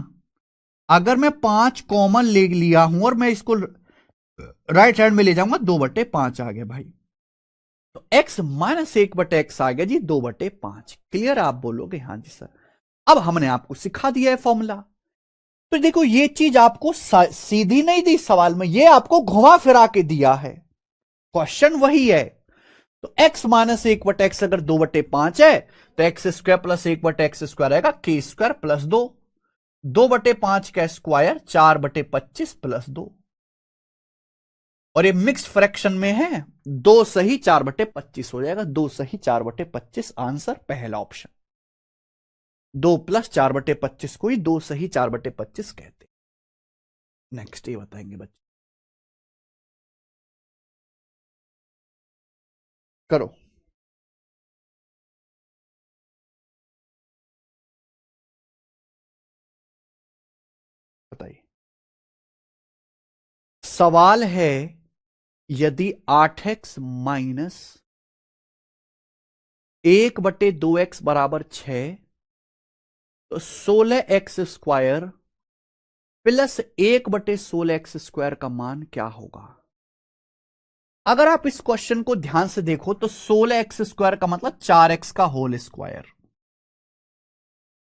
अगर मैं 5 कॉमन ले लिया हूं और मैं इसको राइट साइड में ले जाऊंगा 2/5 आ गया भाई। तो x माइनस 1/x आ गया जी 2/5। क्लियर? आप बोलोगे हाँ जी सर। अब हमने आपको सिखा दिया है फॉर्मूला। तो देखो ये चीज आपको सीधी नहीं दी सवाल में, ये आपको घुमा फिरा के दिया है। क्वेश्चन वही है। तो x माइनस 1/x अगर 2/5 है तो x square plus 1/x square आएगा k स्क्वायर प्लस 2। 2/5 का स्क्वायर 4/25 प्लस 2, और ये मिक्स्ड फ्रैक्शन में है, 2 सही 4/25 हो जाएगा। 2 सही 4/25 आंसर पहला ऑप्शन। 2 प्लस 4/25 को ही 2 सही 4/25 कहते। नेक्स्ट ये बताएंगे बच्चे, करो। बताइए सवाल है, यदि 8x माइनस 1/2x बराबर 6 तो 16x square plus 1/16x square का मान क्या होगा? अगर आप इस क्वेश्चन को ध्यान से देखो तो 16x स्क्वायर का मतलब 4x का whole square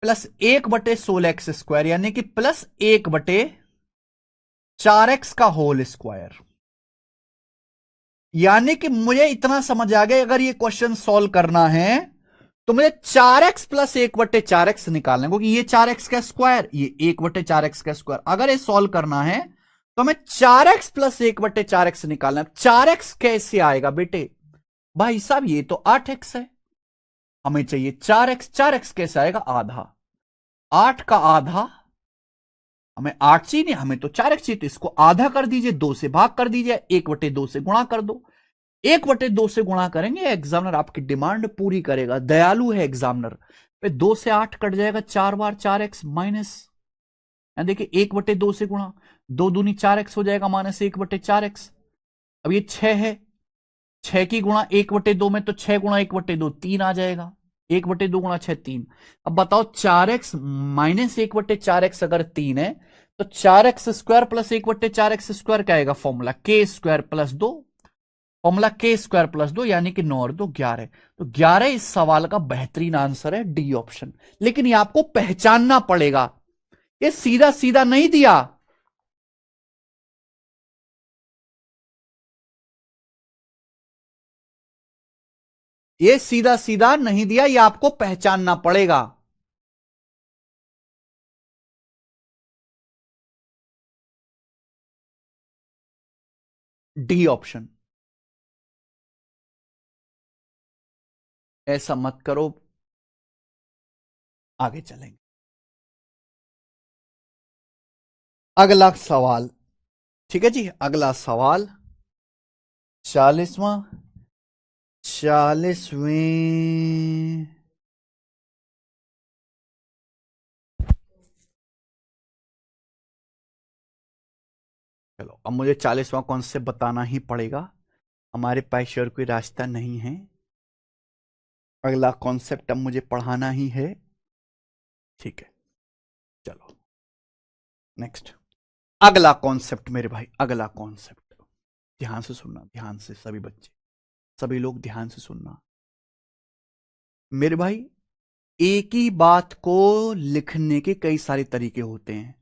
plus 1/16x square यानी कि प्लस 1/4x का होल स्क्वायर। यानी कि मुझे इतना समझ आ गया, अगर ये क्वेश्चन सॉल्व करना है तो मुझे 4x प्लस 1/4x निकालना है, क्योंकि ये 4x का स्क्वायर, ये 1/4x का स्क्वायर। अगर ये सॉल्व करना है तो हमें 4x प्लस 1/4x निकालना है। 4x कैसे आएगा बेटे? भाई साहब ये तो 8x है, हमें चाहिए 4x। 4x कैसे आएगा? आधा। 8 का आधा, हमें 8 चाहिए नहीं, हमें तो 4x चाहिए। तो इसको आधा कर दीजिए, 2 से भाग कर दीजिए, 1/2 से गुणा कर दो। 1/2 से गुणा करेंगे, एग्जामिनर आपकी डिमांड पूरी करेगा, दयालु है एग्जामिनर। 2 से 8 कट जाएगा, 4 बार 4x माइनस, देखिए 1/2 से गुणा, 2 दूनी 4x हो जाएगा माइनस 1/4x। अब ये 6 है, 6 की गुणा 1/2 में तो 6 गुणा 1/2 3 आ जाएगा। 1/2 गुणा 6 3। अब बताओ 4x माइनस 1/4x अगर 3 है तो 4x square plus 1/4x square क्या आएगा? Formula k square plus 2। Formula k square plus 2 यानी कि 9 और 2 11। तो 11 इस सवाल का बेहतरीन आंसर है, डी ऑप्शन। लेकिन ये आपको पहचानना पड़ेगा, ये सीधा सीधा नहीं दिया। ये सीधा सीधा नहीं दिया, ये आपको पहचानना पड़ेगा। D option. ऐसा मत करो, आगे चलेंगे। अगला सवाल, ठीक है जी, अगला सवाल 40वां 40वें चलो अब मुझे 40वां कॉन्सेप्ट बताना ही पड़ेगा, हमारे पास और कोई रास्ता नहीं है। अगला कॉन्सेप्ट अब मुझे पढ़ाना ही है, ठीक है। चलो नेक्स्ट, अगला कॉन्सेप्ट मेरे भाई, अगला कॉन्सेप्ट ध्यान से सुनना, ध्यान से सभी बच्चे, सभी लोग ध्यान से सुनना मेरे भाई। एक ही बात को लिखने के कई सारे तरीके होते हैं।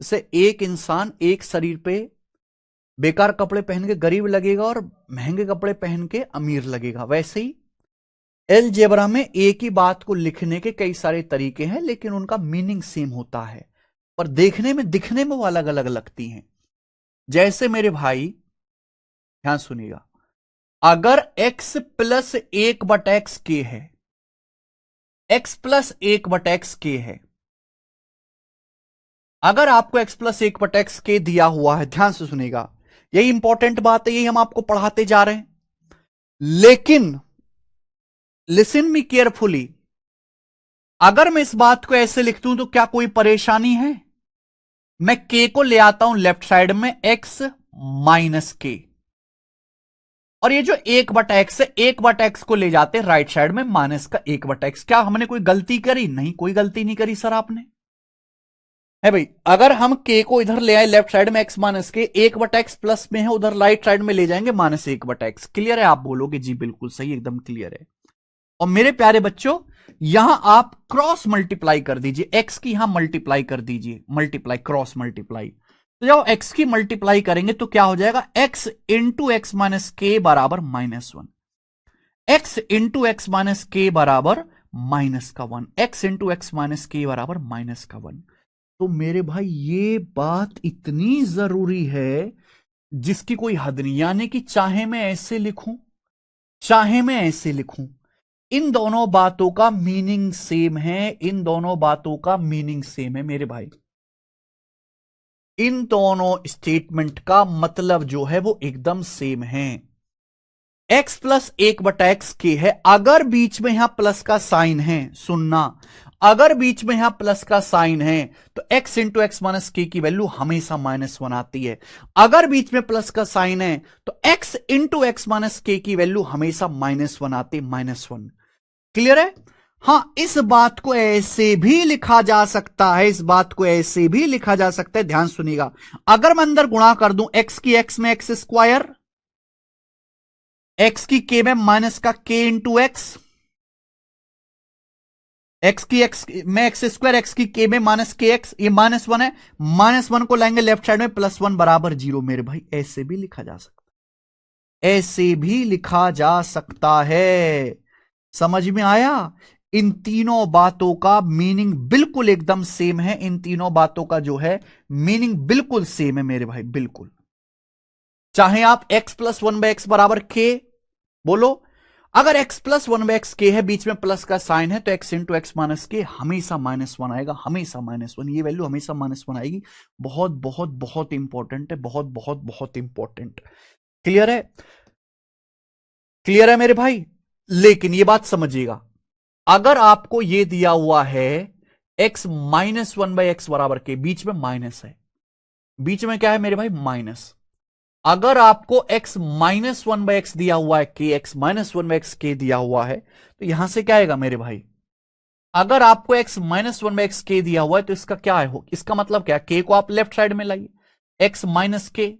जैसे एक इंसान एक शरीर पे बेकार कपड़े पहन के गरीब लगेगा और महंगे कपड़े पहन के अमीर लगेगा, वैसे ही अलजेब्रा में एक ही बात को लिखने के कई सारे तरीके हैं, लेकिन उनका मीनिंग सेम होता है और देखने में दिखने में वो अलग अलग लगती हैं। जैसे मेरे भाई ध्यान सुनिएगा, अगर x प्लस 1/x के है, x प्लस 1/x के है, अगर आपको x प्लस 1/x के दिया हुआ है, ध्यान से सुनिएगा, यही इंपॉर्टेंट बात है, यही हम आपको पढ़ाते जा रहे हैं। लेकिन लिसन मी केयरफुली, अगर मैं इस बात को ऐसे लिख दूं तो क्या कोई परेशानी है? मैं k को ले आता हूं लेफ्ट साइड में x माइनस के, और ये जो 1/x है, 1/x को ले जाते राइट साइड में माइनस का 1/x। क्या हमने कोई गलती करी? नहीं, कोई गलती नहीं करी सर आपने, है भाई। अगर हम k को इधर ले आए लेफ्ट साइड में x माइनस के, 1/x प्लस में है, उधर राइट साइड में ले जाएंगे माइनस 1/x। क्लियर है? आप बोलोगे जी बिल्कुल सही, एकदम क्लियर है। और मेरे प्यारे बच्चों, यहां आप क्रॉस मल्टीप्लाई कर दीजिए, x की यहां मल्टीप्लाई कर दीजिए, मल्टीप्लाई क्रॉस मल्टीप्लाई। तो जब x की मल्टीप्लाई करेंगे तो क्या हो जाएगा? x इंटू एक्स माइनस के बराबर -1, x इंटू एक्स माइनस के बराबर -1, x इंटू एक्स माइनस के बराबर -1। तो मेरे भाई ये बात इतनी जरूरी है जिसकी कोई हद नहीं, यानी कि चाहे मैं ऐसे लिखूं, चाहे मैं ऐसे लिखूं, इन दोनों बातों का मीनिंग सेम है, इन दोनों बातों का मीनिंग सेम है मेरे भाई। इन दोनों स्टेटमेंट का मतलब जो है वो एकदम सेम है। x प्लस 1/x के है, अगर बीच में यहां प्लस का साइन है, सुनना, अगर बीच में यहां प्लस का साइन है तो x इंटू एक्स माइनस के की वैल्यू हमेशा -1 आती है। अगर बीच में प्लस का साइन है तो x इंटू एक्स माइनस के की वैल्यू हमेशा -1 आती, -1। क्लियर है? हां, इस बात को ऐसे भी लिखा जा सकता है, इस बात को ऐसे भी लिखा जा सकता है, ध्यान सुनिएगा। अगर मैं अंदर गुणा कर दूं x की x में एक्स स्क्वायर, x की k में माइनस का k इंटू एक्स, x की x में एक्स स्क्वायर, x की k में माइनस के एक्स, ये -1 है, -1 को लाएंगे लेफ्ट साइड में +1 बराबर 0। मेरे भाई ऐसे भी लिखा जा सकता, ऐसे भी लिखा जा सकता है। समझ में आया? इन तीनों बातों का मीनिंग बिल्कुल एकदम सेम है, इन तीनों बातों का जो है मीनिंग बिल्कुल सेम है मेरे भाई, बिल्कुल। चाहे आप x प्लस 1/x बराबर k बोलो, अगर x प्लस 1/x के है, बीच में प्लस का साइन है, तो x इंटू एक्स माइनस के हमेशा -1 आएगा, हमेशा -1, ये वैल्यू हमेशा -1 आएगी। बहुत बहुत बहुत इंपॉर्टेंट है, बहुत बहुत बहुत इंपॉर्टेंट। क्लियर है? क्लियर है मेरे भाई? लेकिन ये बात समझिएगा, अगर आपको ये दिया हुआ है x माइनस 1/x बराबर के, बीच में माइनस है, बीच में क्या है मेरे भाई? माइनस। अगर आपको x माइनस 1/x दिया हुआ है, के x माइनस 1/x के दिया हुआ है, तो यहां से क्या आएगा मेरे भाई? अगर आपको x माइनस 1/x के दिया हुआ है तो इसका क्या है? इसका मतलब क्या? के को आप लेफ्ट साइड में लाइए, x माइनस के,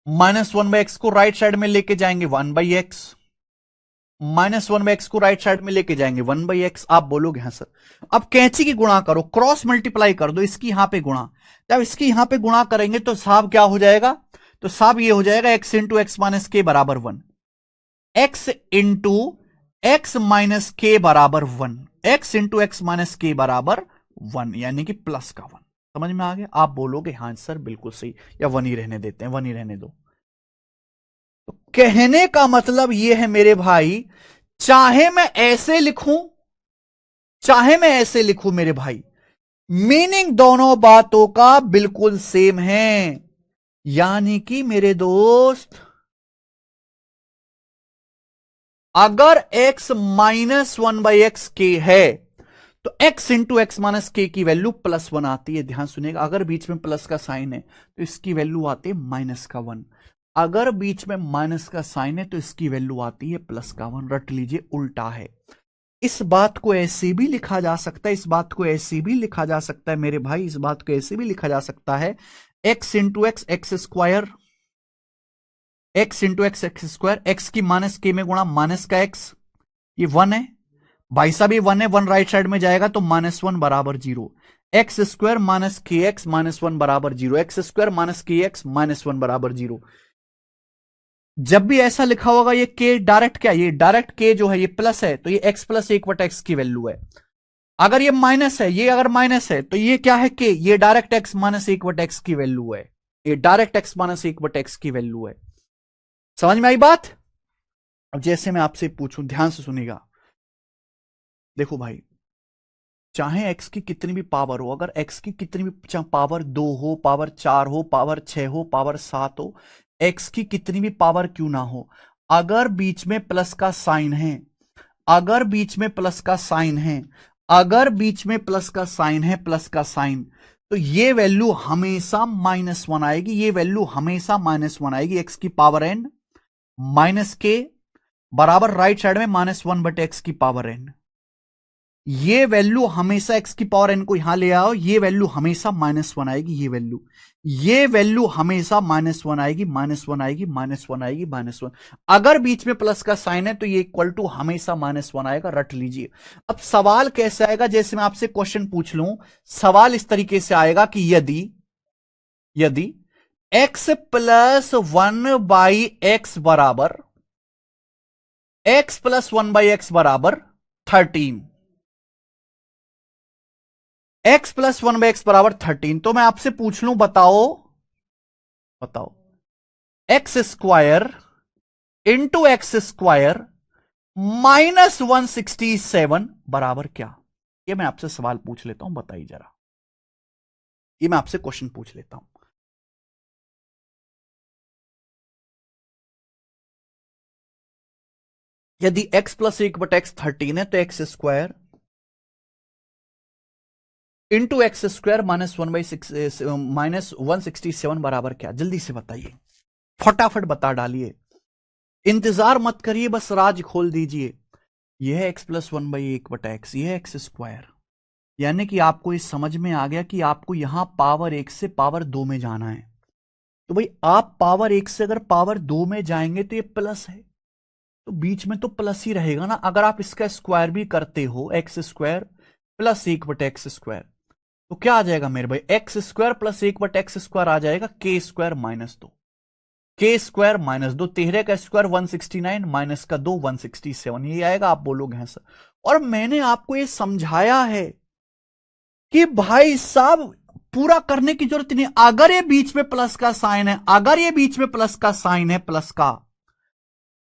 -1/x को राइट साइड में लेके जाएंगे 1/x, -1/x को राइट साइड में लेके जाएंगे 1/x। आप बोलोगे हाँ सर, अब कैंची की गुणा करो, क्रॉस मल्टीप्लाई कर दो, इसकी यहां पे गुणा, जब इसकी यहां पे गुणा करेंगे तो साहब क्या हो जाएगा? तो साहब ये हो जाएगा x इंटू एक्स माइनस के बराबर 1, x इंटू एक्स माइनस के बराबर 1, x इंटू एक्स माइनस के बराबर 1, यानी कि प्लस का 1। समझ में आ गया? आप बोलोगे हाँ सर बिल्कुल सही, या 1 ही रहने देते हैं, 1 ही रहने दो। तो कहने का मतलब यह है मेरे भाई, चाहे मैं ऐसे लिखूं, चाहे मैं ऐसे लिखूं मेरे भाई, मीनिंग दोनों बातों का बिल्कुल सेम है। यानी कि मेरे दोस्त, अगर x माइनस 1/x के है तो x इंटू एक्स माइनस के की वैल्यू +1 आती है। ध्यान सुनिएगा, अगर बीच में प्लस का साइन है तो इसकी वैल्यू आती है -1। अगर बीच में माइनस का साइन है तो इसकी वैल्यू आती है +1। रट लीजिए, उल्टा है। इस बात को ऐसे भी लिखा जा सकता है, इस बात को ऐसे भी लिखा जा सकता है मेरे भाई, इस बात को ऐसे भी लिखा जा सकता है x into x x square, x into x x square, x की माइनस के में गुणा माइनस का x, ये 1 है भाई साहब, ये 1 है, 1 राइट साइड में जाएगा तो -1 बराबर 0। एक्स स्क्वायर माइनस के एक्स -1 बराबर 0, एक्स स्क्वायर माइनस के एक्स -1 बराबर 0। जब भी ऐसा लिखा होगा ये के डायरेक्ट, क्या ये डायरेक्ट के जो है ये प्लस है तो ये x प्लस 1/x की वैल्यू है। अगर ये माइनस है, ये अगर माइनस है तो ये क्या है के, ये डायरेक्ट x माइनस 1/x की वैल्यू है, ये डायरेक्ट x माइनस 1/x की वैल्यू है। समझ में आई बात? अब जैसे मैं आपसे पूछूं, ध्यान से सुनिएगा, देखो भाई, चाहे x की कितनी भी पावर हो, अगर x की कितनी भी, चाहे पावर 2 हो, पावर 4 हो, पावर 6 हो, पावर 7 हो, x की कितनी भी पावर क्यों ना हो, अगर बीच में प्लस का साइन है, अगर बीच में प्लस का साइन है, अगर बीच में प्लस का साइन है, प्लस का साइन, तो ये वैल्यू हमेशा -1 आएगी, ये वैल्यू हमेशा -1 आएगी। x की पावर n माइनस के बराबर राइट साइड में -1/x की पावर n, ये वैल्यू हमेशा x की पावर n को यहां ले आओ, ये वैल्यू हमेशा -1 आएगी, ये वैल्यू हमेशा -1 आएगी, -1 आएगी, -1 आएगी, -1। अगर बीच में प्लस का साइन है तो ये इक्वल टू हमेशा -1 आएगा। रट लीजिए। अब सवाल कैसे आएगा, जैसे मैं आपसे क्वेश्चन पूछ लूं, सवाल इस तरीके से आएगा कि यदि x प्लस 1/x बराबर, x प्लस 1/x बराबर 13, x प्लस 1/x बराबर 13, तो मैं आपसे पूछ लूं, बताओ x square into x square -167 बराबर क्या? ये मैं आपसे सवाल पूछ लेता हूं, बताइए जरा, ये मैं आपसे क्वेश्चन पूछ लेता हूं। यदि x प्लस 1/x 13 है तो x square into x square -167 बराबर क्या? जल्दी से बताइए, फटाफट बता डालिए, इंतजार मत करिए, बस राज खोल दीजिए। यह x प्लस 1/1/x, यह एक्स स्क्वायर, यानी कि आपको ये समझ में आ गया कि आपको यहां पावर 1 से पावर 2 में जाना है। तो भाई आप पावर 1 से अगर पावर 2 में जाएंगे तो ये प्लस है, तो बीच में तो प्लस ही रहेगा ना। अगर आप इसका स्क्वायर भी करते हो, x square plus 1/x square, तो क्या आ जाएगा मेरे भाई, x square plus 1/x square आ जाएगा के स्क्वायर -2, के स्क्वायर -2, 13 का स्क्वायर 169 माइनस का 2 167, ये आएगा। आप बोलोगे हैं सर, और मैंने आपको ये समझाया है कि भाई साहब पूरा करने की जरूरत नहीं, अगर ये बीच में प्लस का साइन है, अगर ये बीच में प्लस का साइन है, प्लस का,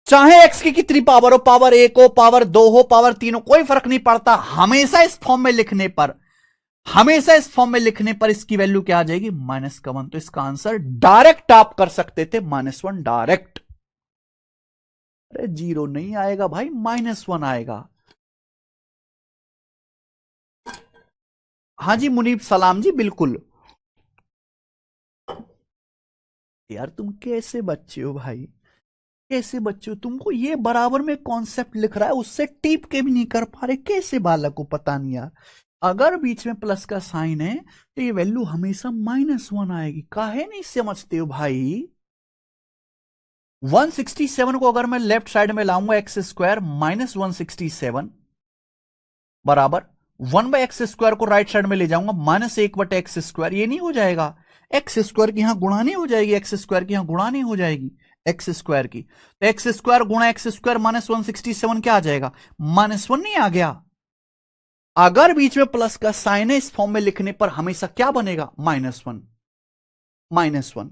चाहे एक्स की कितनी पावर हो, पावर 1 हो, पावर 2 हो, पावर 3 हो, कोई फर्क नहीं पड़ता, हमेशा इस फॉर्म में लिखने पर, हमेशा इस फॉर्म में लिखने पर इसकी वैल्यू क्या आ जाएगी, -1। तो इसका आंसर डायरेक्ट आप कर सकते थे, -1 डायरेक्ट। अरे 0 नहीं आएगा भाई, -1 आएगा। हाँ जी मुनीब सलाम जी, बिल्कुल। यार तुम कैसे बच्चे हो भाई, कैसे बच्चे हो, तुमको ये बराबर में कॉन्सेप्ट लिख रहा है, उससे टीप के भी नहीं कर पा रहे, कैसे बालक को पता नहीं यार। अगर बीच में प्लस का साइन है तो ये वैल्यू हमेशा -1 आएगी, काहे नहीं समझते हो भाई। 167 को अगर मैं लेफ्ट साइड में लाऊंगा, एक्स स्क्वायर -167 बराबर 1/x स्क्वायर को राइट साइड में ले जाऊंगा, -1/x स्क्वायर, ये नहीं हो जाएगा, एक्स स्क्वायर की यहां गुणा नहीं हो जाएगी, एक्स स्क्वायर की यहां गुणा नहीं हो जाएगी एक्स स्क्वायर की, तो एक्स स्क्वायर गुणा एक्स स्क्वायर -167 क्या आ जाएगा, -1 नहीं आ गया। अगर बीच में प्लस का साइन है, इस फॉर्म में लिखने पर हमेशा क्या बनेगा, -1, -1।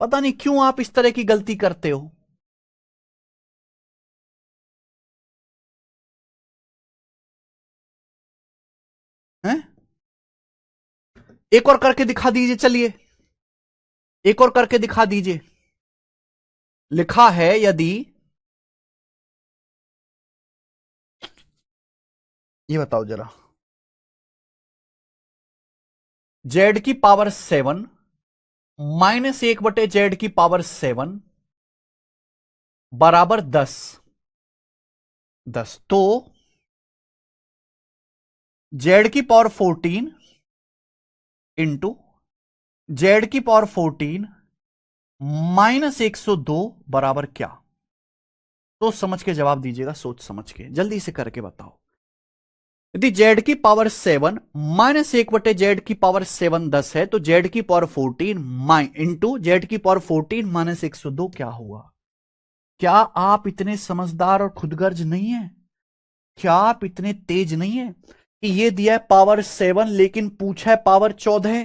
पता नहीं क्यों आप इस तरह की गलती करते हो। हैं? एक और करके दिखा दीजिए, चलिए एक और करके दिखा दीजिए। लिखा है यदि, ये बताओ जरा, जेड की पावर 7 माइनस 1/z⁻7 बराबर 10 तो जेड की पावर 14 इंटू जेड की पावर 14 माइनस 102 बराबर क्या? तो समझ के जवाब दीजिएगा, सोच समझ के जल्दी से करके बताओ। यदि जेड की पावर 7 माइनस 1/z⁻7 10 है तो जेड की पावर 14 इंटू जेड की पावर 14 माइनस 102 क्या होगा? क्या आप इतने समझदार और खुदगर्ज नहीं है? क्या आप इतने तेज नहीं है कि ये दिया है पावर 7 लेकिन पूछा है पावर 14?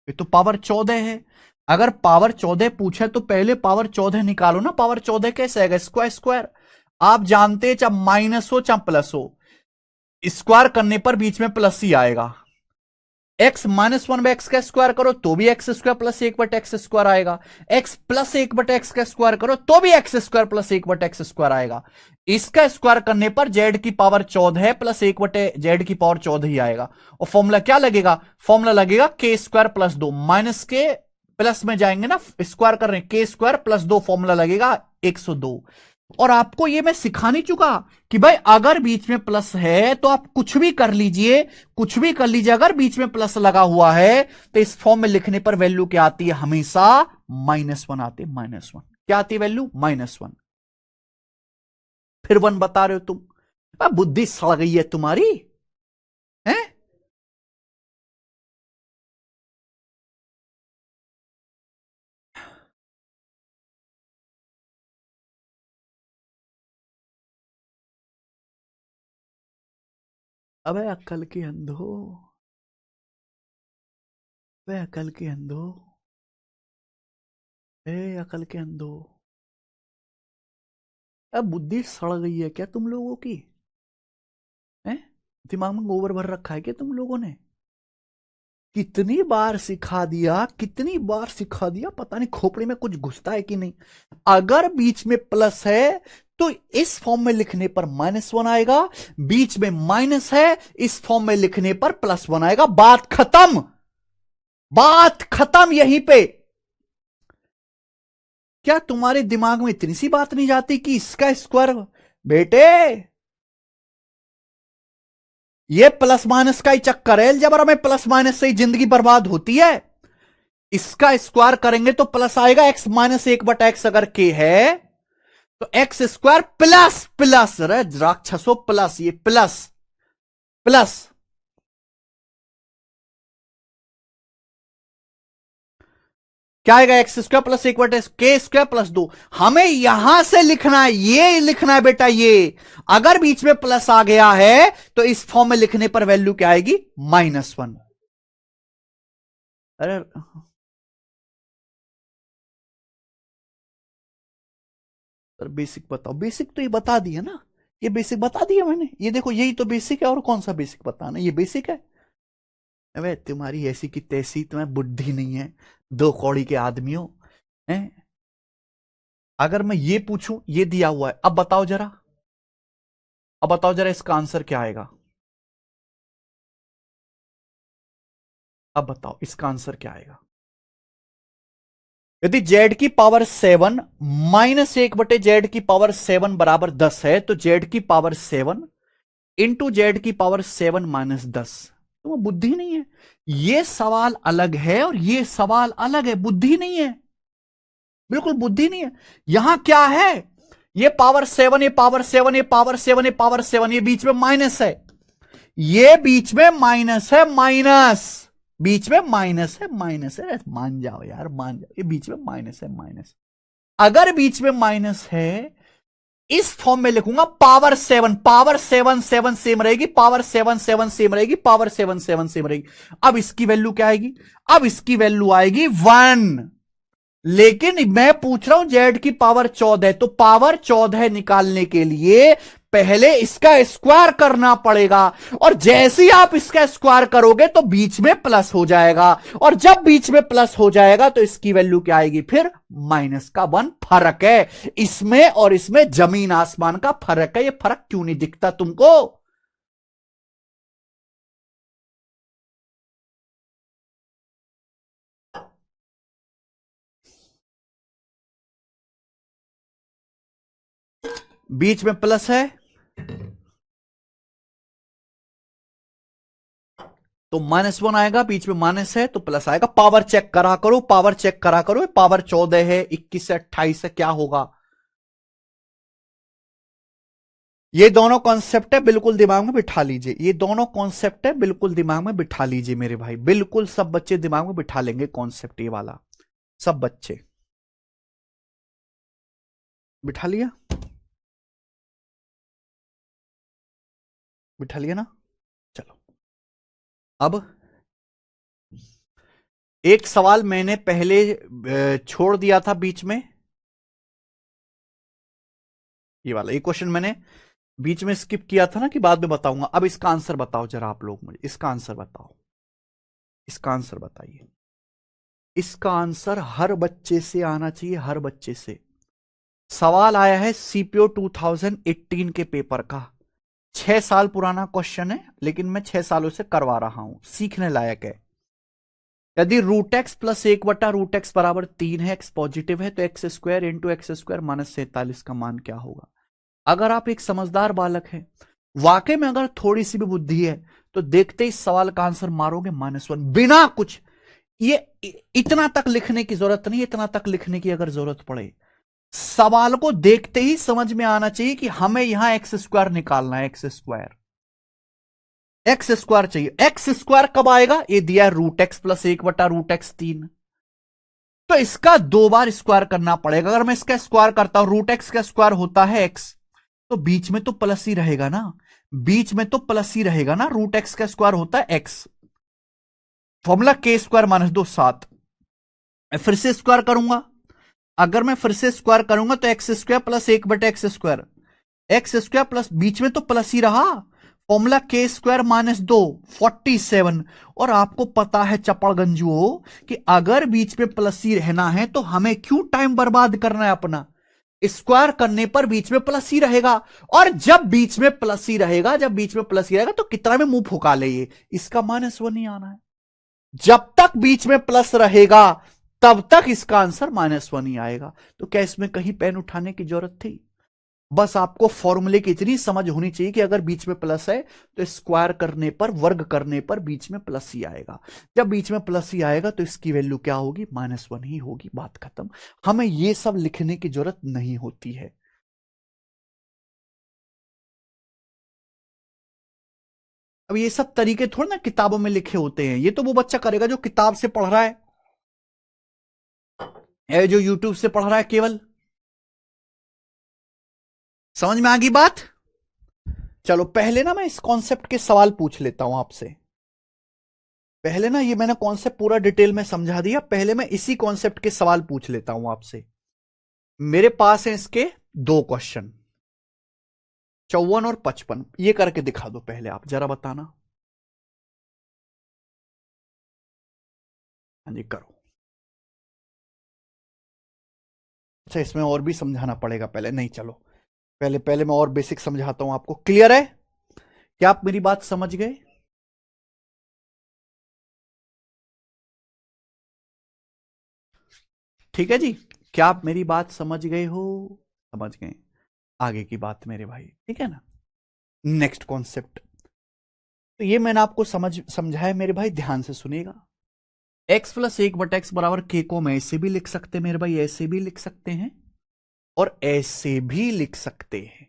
ये तो पावर 14 है। अगर पावर 14 पूछा है तो पहले पावर 14 निकालो ना। पावर 14 कैसे आएगा? Square square. आप जानते हैं चाहे माइनस हो चाहे प्लस हो, स्क्वायर करने पर बीच में प्लस ही आएगा। एक्स माइनस 1 एक्स का स्क्वायर करो तो भी x square plus 1/x square आएगा। एक्स प्लस 1/x का स्क्वायर करो तो भी x square plus 1/x square आएगा। इसका स्क्वायर करने पर जेड की पावर 14 है प्लस 1/z की पावर 14 ही आएगा। और फॉर्मूला क्या लगेगा? फॉर्मूला लगेगा के स्क्वायर प्लस 2, माइनस के प्लस में जाएंगे ना, स्क्वायर कर रहे हैं, के स्क्वायर प्लस 2 फॉर्मूला लगेगा 102। और आपको ये मैं सिखा नहीं चुका कि भाई अगर बीच में प्लस है तो आप कुछ भी कर लीजिए, कुछ भी कर लीजिए। अगर बीच में प्लस लगा हुआ है तो इस फॉर्म में लिखने पर वैल्यू क्या आती है? हमेशा -1 आती है। -1 क्या आती है वैल्यू? -1। फिर 1 बता रहे हो तुम? बुद्धि सड़ गई है तुम्हारी, है? अबे अक्ल के अंधो, वे अकल के अंधो, ए अकल के अंधो, अब बुद्धि सड़ गई है क्या तुम लोगों की? है? दिमाग में गोबर भर रखा है क्या तुम लोगों ने? कितनी बार सिखा दिया, कितनी बार सिखा दिया, पता नहीं खोपड़ी में कुछ घुसता है कि नहीं। अगर बीच में प्लस है तो इस फॉर्म में लिखने पर -1 आएगा, बीच में माइनस है इस फॉर्म में लिखने पर +1 आएगा। बात खत्म, बात खत्म यहीं पे। क्या तुम्हारे दिमाग में इतनी सी बात नहीं जाती कि इसका स्क्वायर? बेटे ये प्लस माइनस का ही चक्कर है, जबर में प्लस माइनस से ही जिंदगी बर्बाद होती है। इसका स्क्वायर करेंगे तो प्लस आएगा, x माइनस 1/x अगर k है तो एक्स स्क्वायर प्लस प्लस, राक्षसो प्लस, ये प्लस प्लस क्या आएगा? एक्स स्क्वायर प्लस 1/x, के स्क्वायर प्लस 2। हमें यहां से लिखना है, ये लिखना है बेटा। ये अगर बीच में प्लस आ गया है तो इस फॉर्म में लिखने पर वैल्यू क्या आएगी? -1। अरे सर बेसिक बताओ। बेसिक तो ये बता दिया ना, ये बेसिक बता दिया मैंने। ये देखो यही तो बेसिक है, और कौन सा बेसिक बताना? ये बेसिक है। अबे तुम्हारी ऐसी की तैसी, तुम्हें बुद्धि नहीं है, दो कौड़ी के आदमियों हैं। अगर मैं ये पूछूं, ये दिया हुआ है, अब बताओ जरा, अब बताओ जरा इसका आंसर क्या आएगा? अब बताओ इसका आंसर क्या आएगा? यदि z की पावर 7 माइनस 1/z की पावर 7 बराबर 10 है तो z की पावर 7 इंटू जेड की पावर 7 माइनस 10। तो बुद्धि नहीं है। ये सवाल अलग है और ये सवाल अलग है, बुद्धि नहीं है, बिल्कुल बुद्धि नहीं है। यहां क्या है? ये पावर 7, ये पावर 7, ये पावर 7, ये पावर 7, ये बीच में माइनस है, ये बीच में माइनस है, माइनस, बीच में माइनस है, माइनस है। मान जाओ यार, मान जाओ, ये बीच में माइनस है, माइनस। अगर बीच में माइनस है इस फॉर्म में लिखूंगा पावर 7, पावर 7 7 सेम रहेगी, पावर 7 7 सेम रहेगी, पावर 7 7 सेम रहेगी। अब इसकी वैल्यू क्या आएगी? अब इसकी वैल्यू आएगी 1। लेकिन मैं पूछ रहा हूं जेड की पावर 14, तो पावर 14 निकालने के लिए पहले इसका स्क्वायर करना पड़ेगा, और जैसे ही आप इसका स्क्वायर करोगे तो बीच में प्लस हो जाएगा, और जब बीच में प्लस हो जाएगा तो इसकी वैल्यू क्या आएगी? फिर -1। फर्क है इसमें और इसमें, जमीन आसमान का फर्क है। ये फर्क क्यों नहीं दिखता तुमको? बीच में प्लस है तो -1 आएगा, बीच में माइनस है तो प्लस आएगा। पावर चेक करा करो, पावर चेक करा करो। पावर 14 है, 21 है, 28 है, क्या होगा? ये दोनों कॉन्सेप्ट है, बिल्कुल दिमाग में बिठा लीजिए। ये दोनों कॉन्सेप्ट है, बिल्कुल दिमाग में बिठा लीजिए मेरे भाई। बिल्कुल सब बच्चे दिमाग में बिठा लेंगे कॉन्सेप्ट ये वाला, सब बच्चे बिठा लिया, बिठा लिया ना। चलो अब एक सवाल मैंने पहले छोड़ दिया था बीच में, ये वाला, ये क्वेश्चन मैंने बीच में स्किप किया था ना कि बाद में बताऊंगा। अब इसका आंसर बताओ जरा आप लोग, मुझे इसका आंसर बताओ, इसका आंसर बताइए। इसका आंसर हर बच्चे से आना चाहिए, हर बच्चे से। सवाल आया है सीपीओ 2018 के पेपर का, 6 साल पुराना क्वेश्चन है, लेकिन मैं 6 सालों से करवा रहा हूं, सीखने लायक है। यदि रूट एक्स प्लस 1/√x बराबर 3 है, एक्स पॉजिटिव है, तो x square into x square -47 का मान क्या होगा? अगर आप एक समझदार बालक हैं, वाकई में अगर थोड़ी सी भी बुद्धि है, तो देखते ही सवाल का आंसर मारोगे -1, बिना कुछ। ये इतना तक लिखने की जरूरत नहीं, इतना तक लिखने की अगर जरूरत पड़े, सवाल को देखते ही समझ में आना चाहिए कि हमें यहां एक्स स्क्वायर निकालना है। एक्स स्क्वायर, एक्स स्क्वायर चाहिए। एक्स स्क्वायर कब आएगा? ये दिया है √x प्लस 1/√x 3, तो इसका 2 बार स्क्वायर करना पड़ेगा। अगर मैं इसका स्क्वायर करता हूं, √x का स्क्वायर होता है x, तो बीच में तो प्लस ही रहेगा ना, बीच में तो प्लस ही रहेगा ना। √x का स्क्वायर होता है x, फॉर्मूला k² -2 7। मैं फिर से स्क्वायर करूंगा, अगर मैं फिर से स्क्वायर करूंगा तो x² plus 1/x square, x square plus बीच में तो प्लस ही रहा, फॉर्मूला k² -2 47। और आपको पता है चपड़गंजुओ कि अगर बीच में प्लस ही रहना है तो हमें क्यों टाइम बर्बाद करना है अपना? स्क्वायर करने पर बीच में प्लस ही रहेगा, और जब बीच में प्लस ही रहेगा, जब बीच में प्लस ही रहेगा तो कितना में मुंह फुका ले, ये इसका -1 ही आना है। जब तक बीच में प्लस रहेगा तब तक इसका आंसर -1 ही आएगा। तो क्या इसमें कहीं पेन उठाने की जरूरत थी? बस आपको फॉर्मूले की इतनी समझ होनी चाहिए कि अगर बीच में प्लस है तो स्क्वायर करने पर, वर्ग करने पर बीच में प्लस ही आएगा। जब बीच में प्लस ही आएगा तो इसकी वैल्यू क्या होगी? -1 ही होगी, बात खत्म। हमें यह सब लिखने की जरूरत नहीं होती है। अब ये सब तरीके थोड़ा ना किताबों में लिखे होते हैं, ये तो वो बच्चा करेगा जो किताब से पढ़ रहा है, जो यूट्यूब से पढ़ रहा है केवल। समझ में आ गई बात? चलो पहले ना मैं इस कॉन्सेप्ट के सवाल पूछ लेता हूं आपसे। पहले ना, ये मैंने कॉन्सेप्ट पूरा डिटेल में समझा दिया, पहले मैं इसी कॉन्सेप्ट के सवाल पूछ लेता हूं आपसे। मेरे पास है इसके 2 क्वेश्चन, 54 और 55। ये करके दिखा दो पहले, आप जरा बताना। हाँ जी करो। अच्छा, इसमें और भी समझाना पड़ेगा पहले? नहीं चलो, पहले पहले मैं और बेसिक समझाता हूं आपको। क्लियर है? क्या आप मेरी बात समझ गए? ठीक है जी, क्या आप मेरी बात समझ गए हो? समझ गए? आगे की बात मेरे भाई, ठीक है ना। नेक्स्ट कॉन्सेप्ट, तो ये मैंने आपको समझाया मेरे भाई, ध्यान से सुनिएगा। x प्लस 1/x बराबर k को हम ऐसे भी लिख सकते हैं मेरे भाई, ऐसे भी लिख सकते हैं और ऐसे भी लिख सकते हैं।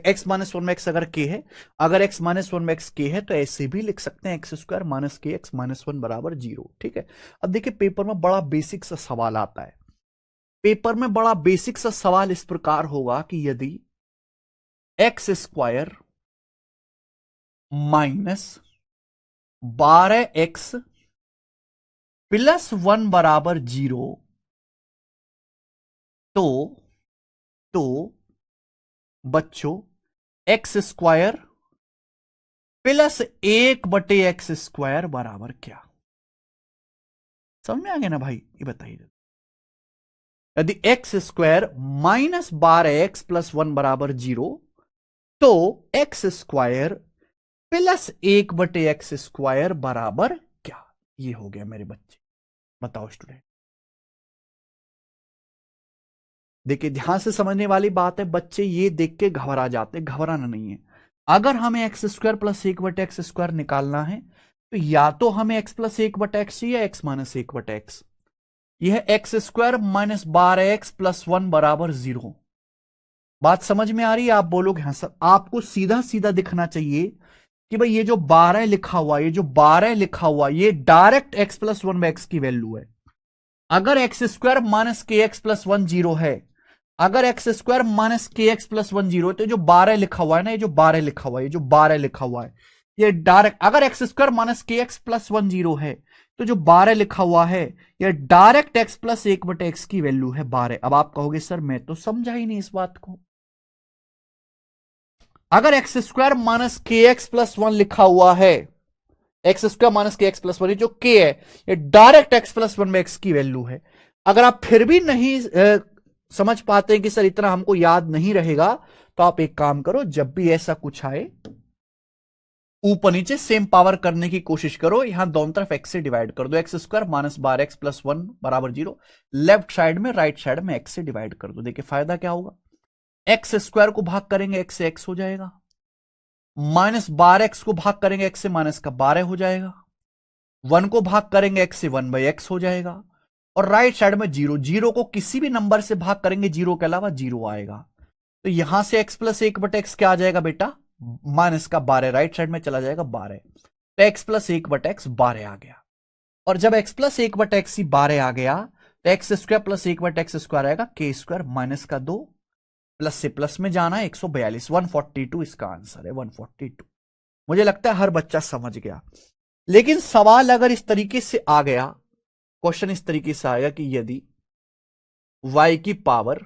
x -1 अगर k है, अगर x -1 k है तो ऐसे भी लिख सकते हैं, x² - kx -1 बराबर 0। ठीक है। अब देखिए, पेपर में बड़ा बेसिक सा सवाल आता है। पेपर में बड़ा बेसिक सा सवाल इस प्रकार होगा कि यदि x² -12x +1 बराबर 0, तो बच्चों x² +1/x² बराबर क्या? समझ में आ गया ना भाई? ये बताइए। यदि x² -12x +1 बराबर 0, तो x² +1/x² बराबर क्या? ये हो गया मेरे बच्चे। बताओ स्टूडेंट। देखिए ध्यान से समझने वाली बात है, बच्चे ये देख के घबरा जाते, घबराना नहीं है। अगर हमें एक्स स्क्वायर प्लस एक बटे एक्स स्क्वायर निकालना है तो या तो हमें एक्स प्लस एक बटे एक्स चाहिए, एक्स माइनस एक बटे एक्स। यह x square minus 12x plus 1 बराबर 0। बात समझ में आ रही है? आप बोलोगे हाँ सर। आपको सीधा सीधा दिखना चाहिए कि भाई ये जो 12 लिखा हुआ, ये जो 12 लिखा हुआ, ये direct x plus one x की वैल्यू है। अगर एक्स स्क्वायर माइनस के एक्स प्लस 1 0 है, अगर एक्स स्क्वायर माइनस के एक्स प्लस 1 0 है, तो जो 12 लिखा हुआ है ना, ये जो 12 लिखा हुआ है, ये जो 12 लिखा हुआ है, ये डायरेक्ट, अगर एक्स स्क्वायर माइनस के एक्स प्लस 1 0 है, तो जो 12 लिखा हुआ है, ये डायरेक्ट एक्स प्लस एक बटे एक्स की वैल्यू है 12। अब आप कहोगे सर मैं तो समझा ही नहीं इस बात को। अगर एक्स स्क्वायर माइनस के एक्स प्लस 1 लिखा हुआ है, एक्स स्क्वायर माइनस के एक्स प्लस 1, जो के है ये डायरेक्ट एक्स प्लस 1 में एक्स की वैल्यू है। अगर आप फिर भी नहीं समझ पाते हैं कि सर इतना हमको याद नहीं रहेगा, तो आप एक काम करो, जब भी ऐसा कुछ आए ऊपर नीचे सेम पावर करने की कोशिश करो, यहां दोनों तरफ एक्स से डिवाइड कर दो। X square minus 12x plus 1 बराबर 0, लेफ्ट साइड में राइट साइड में एक्स से डिवाइड कर दो। देखिए फायदा क्या होगा, एक्स स्क्वायर को भाग करेंगे एक्स से एक्स हो जाएगा, माइनस 12x को भाग करेंगे एक्स से माइनस का 12 हो जाएगा, 1 को भाग करेंगे एक्स से 1 बाई एक्स हो जाएगा, और राइट साइड में जीरो, जीरो को किसी भी नंबर से भाग करेंगे जीरो के अलावा जीरो आएगा। तो यहां से एक्स प्लस एक बटे एक्स क्या आ जाएगा बेटा, माइनस का 12, राइट साइड में चला जाएगा 12, तो एक्स प्लस एक बटे एक्स 12 आ गया। और जब एक्स प्लस एक बटे एक्स ही 12 आ गया, तो एक्स स्क्वायर प्लस एक बटे एक्स स्क्वायर आएगा के स्क्वायर माइनस का 2, प्लस से प्लस में जाना है 142, 142 इसका आंसर है 142। मुझे लगता है हर बच्चा समझ गया। लेकिन सवाल अगर इस तरीके से आ गया, क्वेश्चन इस तरीके से आएगा कि यदि y की पावर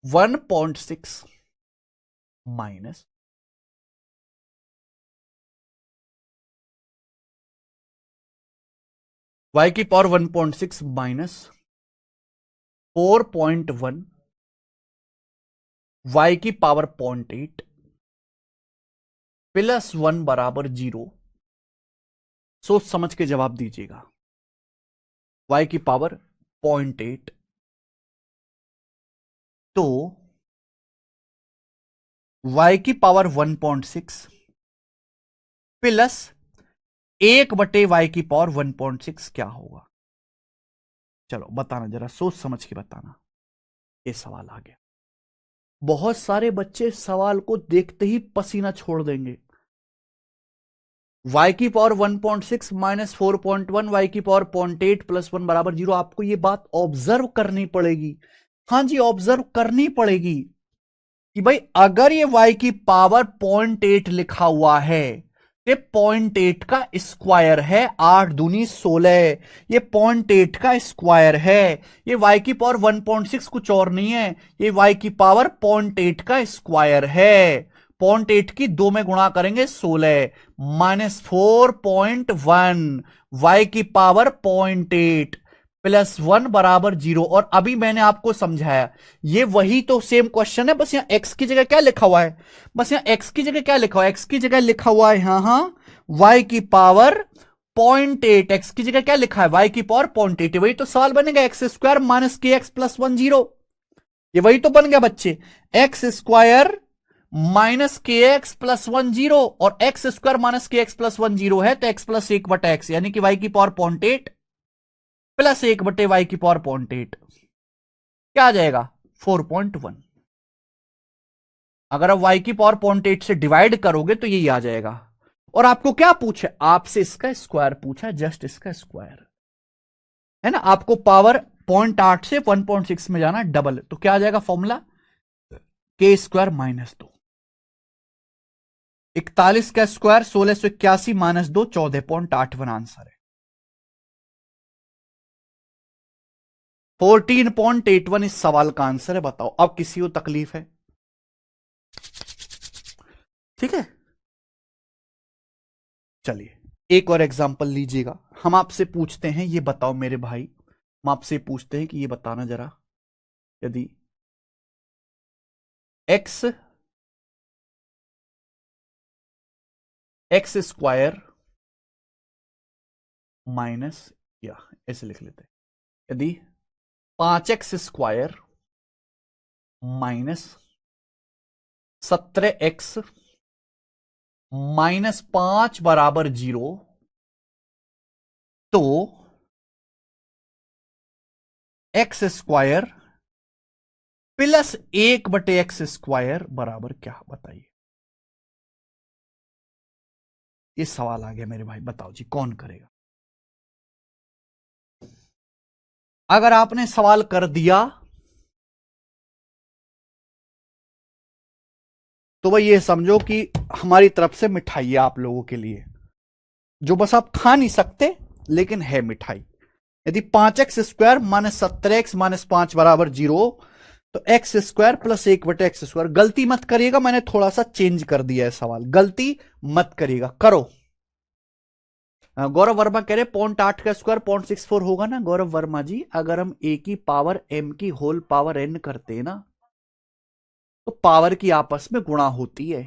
1.6 माइनस y की पावर 1.6 माइनस 4.1 y की पावर 0.8 प्लस 1 बराबर 0, सोच समझ के जवाब दीजिएगा। y की पावर 0.8, तो y की पावर 1.6 प्लस 1/y की पावर 1.6 क्या होगा? चलो बताना, जरा सोच समझ के बताना। ये सवाल आ गया। बहुत सारे बच्चे सवाल को देखते ही पसीना छोड़ देंगे। y की पावर 1.6 माइनस 4.1, y की पावर 0.8 प्लस 1 बराबर 0। आपको ये बात ऑब्जर्व करनी पड़ेगी। हाँ जी, ऑब्जर्व करनी पड़ेगी कि भाई अगर ये y की पावर 0.8 लिखा हुआ है, ये 0.8 का स्क्वायर है, 8 दूनी 16, ये 0.8 का स्क्वायर है। ये y की पावर 1.6 कुछ और नहीं है, ये y की पावर 0.8 का स्क्वायर है। 0.8 की 2 में गुणा करेंगे 16, माइनस 4.1, y की पावर 0.8 प्लस 1 बराबर 0। और अभी मैंने आपको समझाया, ये वही तो सेम क्वेश्चन है, बस यहां x की जगह क्या लिखा हुआ है, बस यहां x की जगह क्या लिखा हुआ है, x की जगह लिखा हुआ है यहां y की पावर 0.8, x की जगह क्या लिखा है, y की पावर 0.8। वही तो सवाल बनेगा, एक्स स्क्वायर माइनस के एक्स प्लस 1 0। ये वही तो बन गया बच्चे, एक्स स्क्वायर माइनस के एक्स प्लस 1 0, और एक्स स्क्वायर माइनस के एक्स प्लस 1 0 है, तो एक्स प्लस एक बटा एक्स, यानी कि y की पावर 0.8 प्लस एक बटे वाई की पावर 0.8 क्या आ जाएगा 4.1। अगर आप y की पावर 0.8 से डिवाइड करोगे तो यही आ जाएगा। और आपको क्या पूछा, आपसे इसका स्क्वायर पूछा, जस्ट इसका स्क्वायर है ना। आपको पावर 0.8 से 1.6 में जाना डबल, तो क्या आ जाएगा फॉर्मूला, के स्क्वायर माइनस 2, 41 का स्क्वायर 1681 माइनस 2 14.81 आंसर है। 14.81 इस सवाल का आंसर है। बताओ अब किसी को तकलीफ है? ठीक है, चलिए एक और एग्जांपल लीजिएगा। हम आपसे पूछते हैं, ये बताओ मेरे भाई, हम आपसे पूछते हैं कि ये बताना जरा, यदि एक्स स्क्वायर माइनस, या ऐसे लिख लेते हैं, यदि 5x square minus 17x minus 5 बराबर 0, तो एक्स स्क्वायर प्लस 1/x² बराबर क्या, बताइए। ये सवाल आ गया मेरे भाई, बताओ जी कौन करेगा। अगर आपने सवाल कर दिया तो भाई ये समझो कि हमारी तरफ से मिठाई है आप लोगों के लिए, जो बस आप खा नहीं सकते लेकिन है मिठाई। यदि 5x² माइनस 17x माइनस 5 बराबर 0, तो x² प्लस 1/x²। गलती मत करिएगा, मैंने थोड़ा सा चेंज कर दिया है सवाल, गलती मत करिएगा। करो। गौरव वर्मा कह रहे 0.8 का स्क्वायर 0.64 होगा ना गौरव वर्मा जी। अगर हम a की पावर m की होल पावर n करते हैं ना, तो पावर की आपस में गुणा होती है।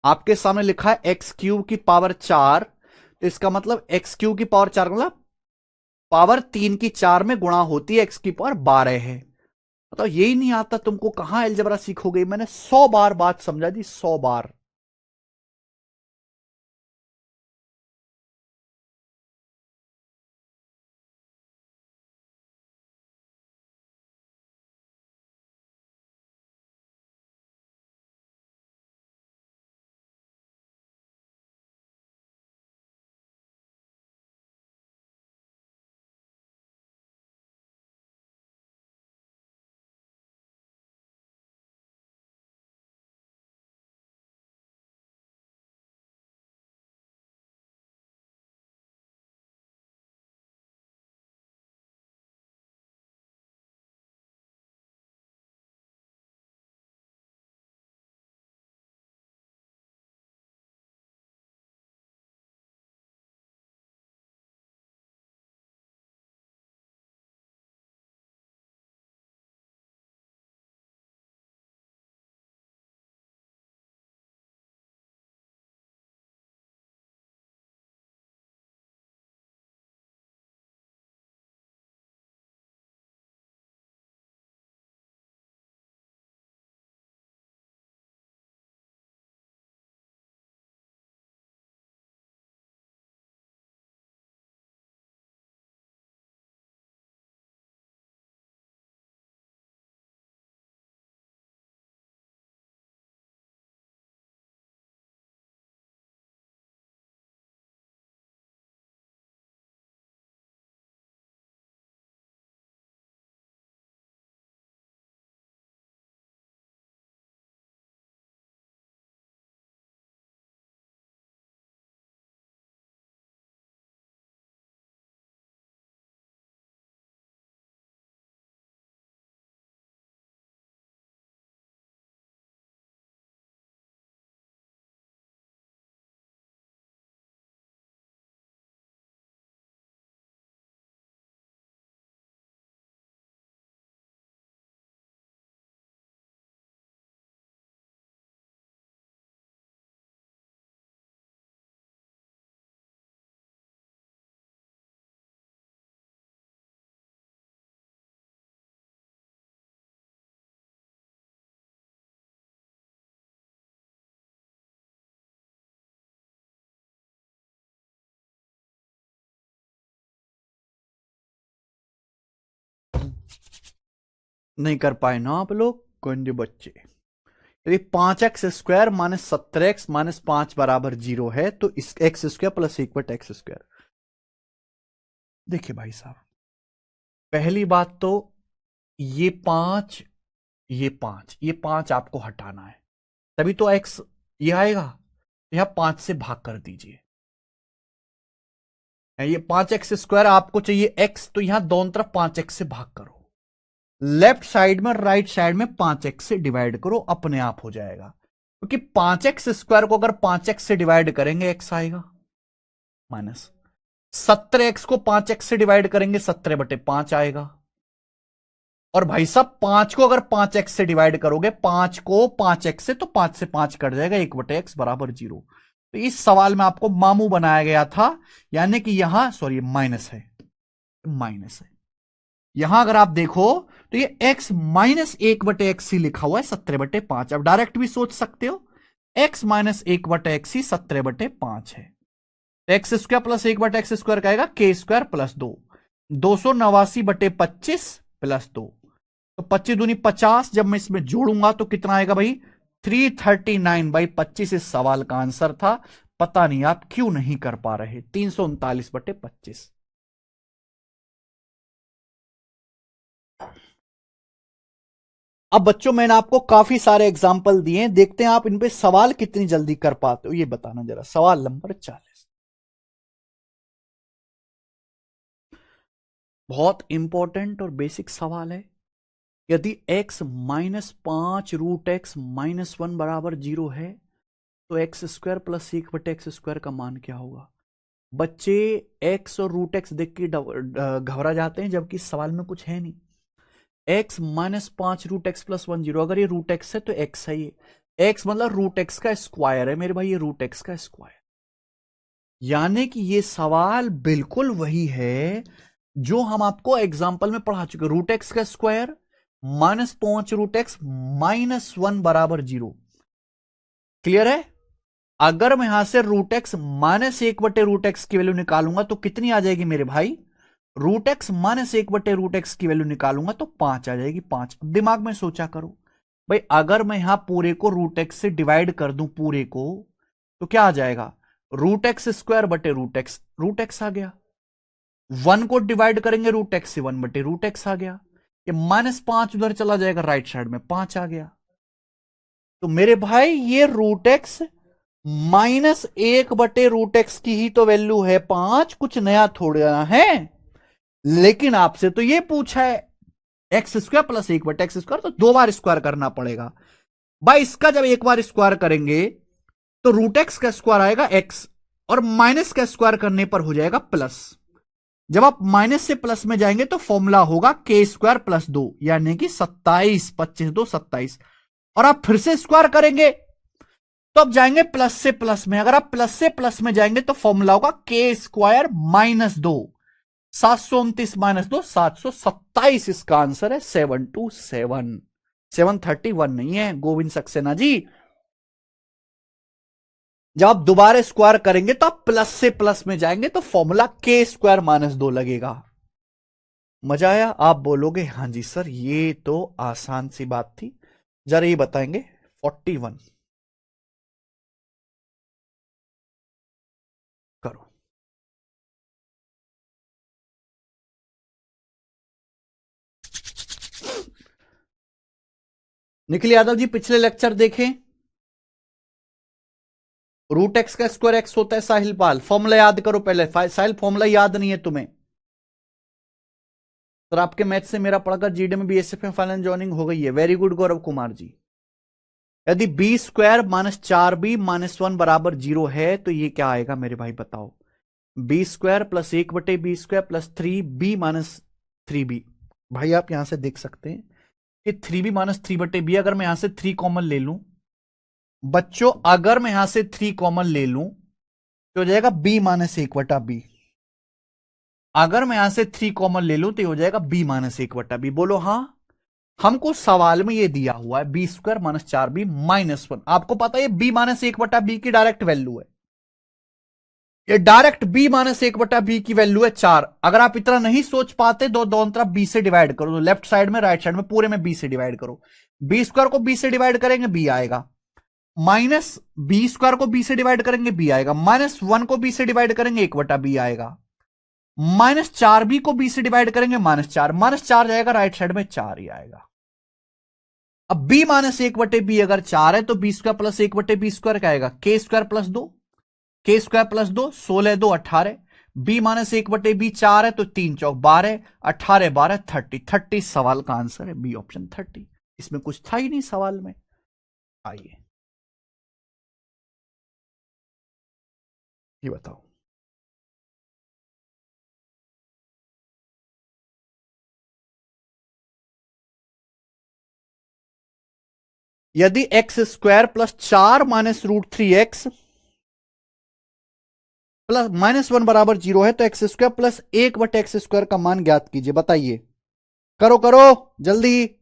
आपके सामने लिखा है x³ की पावर 4, तो इसका मतलब x³ की पावर 4 मतलब पावर 3 की 4 में गुणा होती है, x की पावर 12 है। मतलब यही नहीं आता तुमको, कहां अलजेब्रा सीखोगे। मैंने 100 बार बात समझा दी, 100 बार। नहीं कर पाए ना आप लोग, गंदे बच्चे। यदि 5x² माइनस 17x माइनस 5 बराबर 0 है, तो इस x² प्लस 1/x²। देखिए भाई साहब, पहली बात तो ये 5, ये पांच आपको हटाना है, तभी तो x ये आएगा। यहां 5 से भाग कर दीजिए। ये 5x² आपको चाहिए x, तो यहां दोनों तरफ 5x से भाग करो। लेफ्ट साइड में राइट साइड में 5x से डिवाइड करो, अपने आप हो जाएगा। क्योंकि 5x² को अगर 5x से डिवाइड करेंगे x आएगा माइनस 17x को 5x से डिवाइड करेंगे 17/5 आएगा। और भाई साहब 5 को अगर 5x से डिवाइड करोगे, 5 को 5x से, तो 5 से 5 कट जाएगा, 1/x बराबर 0। तो इस सवाल में आपको मामू बनाया गया था, यानी कि यहां सॉरी माइनस है, माइनस है। यहां अगर आप देखो तो ये x माइनस 1/x ही लिखा हुआ है 17/5। अब डायरेक्ट भी सोच सकते हो, x माइनस 1/x ही 17/5 है। एक्स स्क्वायर प्लस 1/x² का आएगा k स्क्वायर प्लस 2, 289/25 प्लस 2, तो 25 दूनी 50। जब मैं इसमें जोड़ूंगा तो कितना आएगा भाई, 339/25 इस सवाल का आंसर था। पता नहीं आप क्यों नहीं कर पा रहे, 339/25। अब बच्चों मैंने आपको काफी सारे एग्जाम्पल दिए हैं, देखते हैं आप इन पे सवाल कितनी जल्दी कर पाते हो, ये बताना जरा। सवाल नंबर 40 बहुत इंपॉर्टेंट और बेसिक सवाल है। यदि x माइनस 5√x-1 बराबर 0 है तो एक्स स्क्वायर प्लस 1/x² का मान क्या होगा? बच्चे x और √x देख के घबरा जाते हैं, जबकि सवाल में कुछ है नहीं। x माइनस 5√x+1 0, अगर ये √x है तो x है, ये x मतलब √x का स्क्वायर है मेरे भाई, ये √x का स्क्वायर। यानी कि ये सवाल बिल्कुल वही है जो हम आपको एग्जाम्पल में पढ़ा चुके। √x का स्क्वायर माइनस 5√x-1 बराबर 0। क्लियर है? अगर मैं यहां से √x माइनस 1/√x की वैल्यू निकालूंगा तो कितनी आ जाएगी मेरे भाई? √x माइनस 1/√x की वैल्यू निकालूंगा तो 5 आ जाएगी, 5। दिमाग में सोचा करो भाई, अगर मैं यहां पूरे को √x से डिवाइड कर दूं पूरे को, तो क्या आ जाएगा? √x² √x आ गया। 1 को डिवाइड करेंगे √x से, 1/√x आ गया। ये -5 उधर चला जाएगा राइट साइड में, 5 आ गया। तो मेरे भाई ये √x माइनस 1/√x की ही तो वैल्यू है 5, कुछ नया थोड़ा है। लेकिन आपसे तो ये पूछा है x² प्लस 1/x², तो 2 बार स्क्वायर करना पड़ेगा भाई। इसका जब एक बार स्क्वायर करेंगे तो √x का स्क्वायर आएगा x, और माइनस का स्क्वायर करने पर हो जाएगा प्लस। जब आप माइनस से प्लस में जाएंगे तो फॉर्मूला होगा k² प्लस 2, यानी कि 27, 25 2 27। और आप फिर से स्क्वायर करेंगे तो अब जाएंगे प्लस से प्लस में। अगर आप प्लस से प्लस में जाएंगे तो फॉर्मूला होगा k² माइनस 2, 729 माइनस 2 727। इसका आंसर है 727, 731 नहीं है गोविंद सक्सेना जी। जब आप दोबारा स्क्वायर करेंगे तो आप प्लस से प्लस में जाएंगे तो फॉर्मूला k² माइनस 2 लगेगा। मजा आया? आप बोलोगे हाँ जी सर ये तो आसान सी बात थी। जरा ये बताएंगे 41 करो। निखिल यादव जी पिछले लेक्चर देखें। √x का स्क्वायर x होता है साहिल पाल, फॉर्मूला याद करो पहले। साहिल फॉर्मूला याद नहीं है तुम्हें? सर आपके मैथ से मेरा पढ़कर जीडी में BSF में फाइनल ज्वाइनिंग हो गई है, वेरी गुड गौरव कुमार जी। यदि b² माइनस 4b माइनस 1 बराबर 0 है तो ये क्या आएगा मेरे भाई बताओ? b² plus 1/b² plus 3b minus 3b। भाई आप यहां से देख सकते हैं कि 3b माइनस 3/b, अगर मैं यहां से 3 कॉमन ले लूं बच्चों, अगर मैं यहां से 3 कॉमन ले लूं तो हो जाएगा b माइनस 1/b। अगर मैं यहां से 3 कॉमन ले लूं तो हो जाएगा b माइनस 1/b। बोलो हाँ। हमको सवाल में ये दिया हुआ है b² माइनस 4b माइनस 1। आपको पता है b माइनस 1/b की डायरेक्ट वैल्यू है, ये डायरेक्ट b माइनस 1/b की वैल्यू है 4। अगर आप इतना नहीं सोच पाते तो दोनों तरफ b से डिवाइड करो, तो लेफ्ट साइड में राइट साइड में पूरे में b से डिवाइड करो। b² को b से डिवाइड करेंगे b आएगा, माइनस b² को b से डिवाइड करेंगे b आएगा, माइनस 1 को b से डिवाइड करेंगे 1/b आएगा, माइनस 4b को b से डिवाइड करेंगे -4, -4 जाएगा राइट साइड में 4 ही आएगा। अब b माइनस 1/b अगर 4 है तो b² प्लस 1/b² क्या आएगा? k² plus 2, k² plus 2 16 2 18। b minus 1/b 4 है तो 3 चौक 12, 18 12 30 सवाल का आंसर है बी ऑप्शन 30। इसमें कुछ था ही नहीं सवाल में। आइए ये बताओ, यदि x² plus 4 minus √3x plus -1 बराबर 0 है तो x² प्लस 1/x² का मान ज्ञात कीजिए। बताइए करो करो जल्दी।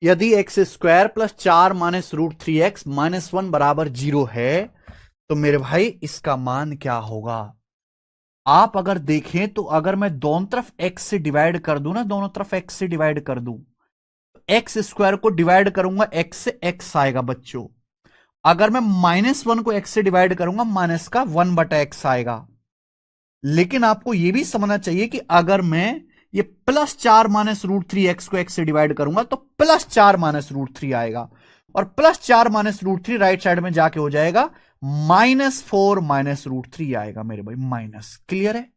यदि एक्स स्क्वायर प्लस 4 - √3x -1 बराबर 0 है तो मेरे भाई इसका मान क्या होगा? आप अगर देखें तो अगर मैं दोनों तरफ x से डिवाइड कर दूं ना, दोनों तरफ x से डिवाइड कर दूं, एक्स स्क्वायर को डिवाइड करूंगा x से x आएगा बच्चों। अगर मैं -1 को x से डिवाइड करूंगा माइनस का 1/x आएगा। लेकिन आपको यह भी समझना चाहिए कि अगर मैं ये +4 - √3x को x से डिवाइड करूंगा तो +4 - √3 आएगा, और +4 - √3 राइट साइड में जाके हो जाएगा -4 - √3 आएगा मेरे भाई, माइनस। क्लियर है?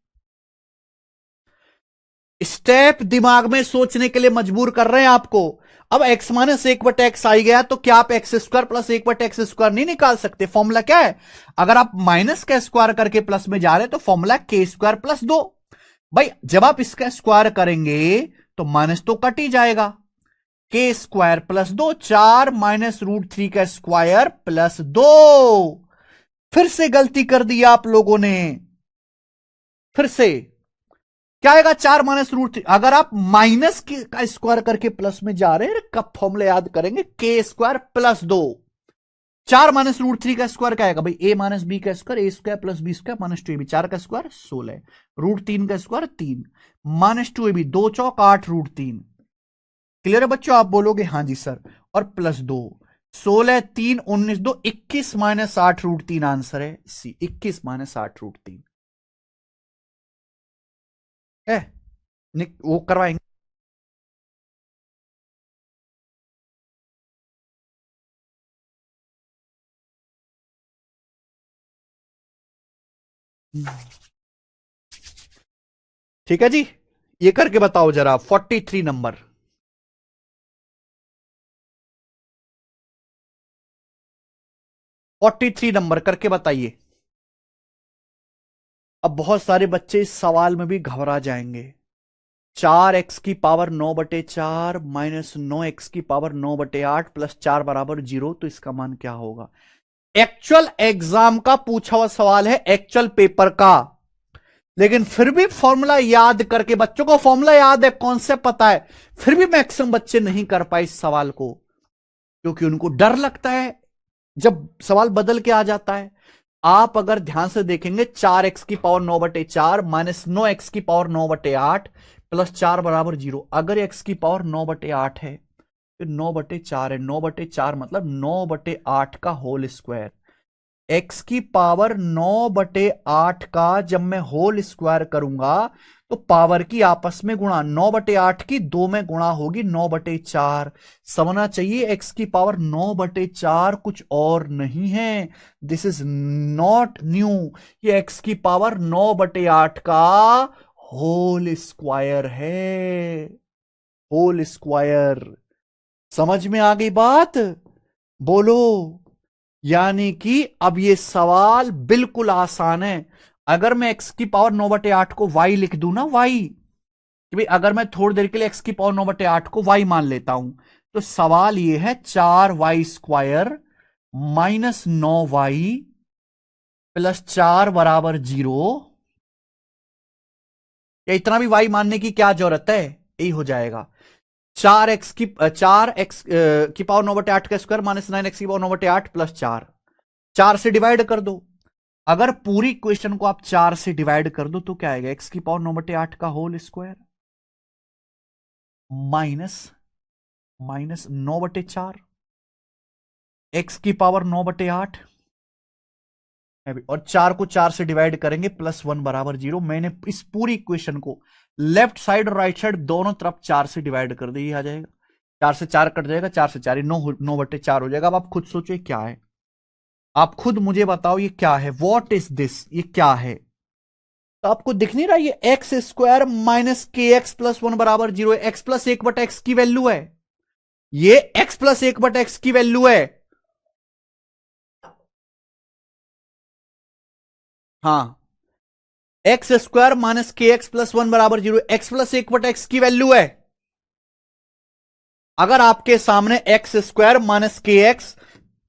स्टेप दिमाग में सोचने के लिए मजबूर कर रहे हैं आपको। अब x -1/x आई गया तो क्या आप x² + 1/x² नहीं निकाल सकते? फॉर्मूला क्या है? अगर आप माइनस का स्क्वायर करके प्लस में जा रहे हैं तो फॉर्मूला k² + 2। भाई जब आप इसका स्क्वायर करेंगे तो माइनस तो कट ही जाएगा। k² + 2, 4 -√3 का स्क्वायर प्लस 2। फिर से गलती कर दी आप लोगों ने, फिर से क्या आएगा? 4 -√3। अगर आप माइनस का स्क्वायर करके प्लस में जा रहे हैं, कब फॉर्मूला याद करेंगे? k² + 2। 4 -√3 का स्क्वायर क्या आएगा भाई? a - b का स्क्वायर, a² + b² -2ab, 4 का स्क्वायर 16, √3 का स्क्वायर 3, -2ab, 2 चौक 8 √3। क्लियर है बच्चों? आप बोलोगे हाँ जी सर, और +2, 16 3 19 2 21 -8 √3 आंसर है सी, 21 -8 √3 है। वो करवाएंगे। ठीक है जी, ये करके बताओ जरा 43 नंबर। 43 नंबर करके बताइए। अब बहुत सारे बच्चे इस सवाल में भी घबरा जाएंगे। 4x⁴ -9x⁴ +4 बराबर 0, तो इसका मान क्या होगा? एक्चुअल एग्जाम का पूछा हुआ सवाल है, एक्चुअल पेपर का। लेकिन फिर भी फॉर्मूला याद करके, बच्चों को फॉर्मूला याद है, कॉन्सेप्ट पता है, फिर भी मैक्सिमम बच्चे नहीं कर पाए इस सवाल को, क्योंकि उनको डर लगता है जब सवाल बदल के आ जाता है। आप अगर ध्यान से देखेंगे, 4x⁴ 9/4 -9x⁴ बराबर 0। अगर x⁴ 9/8 है तो 9/4 है, 9/4 मतलब 9/8 का होल स्क्वायर। x⁴ 9/8 का जब मैं होल स्क्वायर करूंगा तो पावर की आपस में गुणा, 9/8 की 2 में गुणा होगी 9/4। समझना चाहिए एक्स की पावर 9/4 कुछ और नहीं है, दिस इज नॉट न्यू। ये एक्स की पावर 9/8 का होल स्क्वायर है, होल स्क्वायर। समझ में आ गई बात? बोलो। यानी कि अब ये सवाल बिल्कुल आसान है। अगर मैं एक्स की पावर 9/8 को वाई लिख दूं ना, वाई, कि भाई अगर मैं थोड़ी देर के लिए एक्स की पावर 9/8 को वाई मान लेता हूं, तो सवाल ये है 4y² -9y + 4 = 0। या इतना भी वाई मानने की क्या जरूरत है, यही हो जाएगा। 4x की पावर 9/8 का स्क्वायर -9x की पावर 9/8 + 4, 4 से डिवाइड कर दो। अगर पूरी क्वेश्चन को आप 4 से डिवाइड कर दो तो क्या आएगा, एक्स की पावर 9/8 का होल स्क्वायर माइनस 9/4, एक्स की पावर 9/8, और 4 को 4 से डिवाइड करेंगे +1 = 0। मैंने इस पूरी इक्वेशन को लेफ्ट साइड और राइट साइड दोनों तरफ 4 से डिवाइड कर दी, आ जाएगा 4 से 4 कट जाएगा, 4 से 4 9/4 हो जाएगा। अब आप खुद सोचो क्या है, आप खुद मुझे बताओ ये क्या है, वॉट इज दिस, ये क्या है? तो आपको दिख नहीं रहा, ये x² -kx + 1 = 0 है। x + 1/x की वैल्यू है, ये x + 1/x की वैल्यू है। हाँ, x² -kx + 1 = 0, x + 1/x की वैल्यू है। अगर आपके सामने x² -kx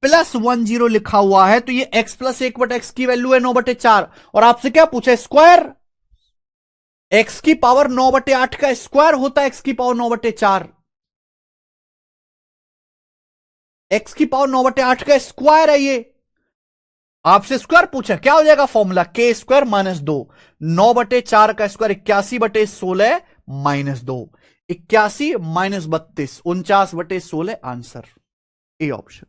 + 1 0 लिखा हुआ है तो ये x + 1/x की वैल्यू है 9/4। और आपसे क्या पूछा, स्क्वायर। x की पावर 9/8 का स्क्वायर होता है x की पावर 9/4। x की पावर 9/8 का स्क्वायर है ये। आपसे स्क्वायर पूछा, क्या हो जाएगा फॉर्मूला, k² -2, 9/4 का स्क्वायर 81/16 -2, 81 -32, 49/16 आंसर, ए ऑप्शन।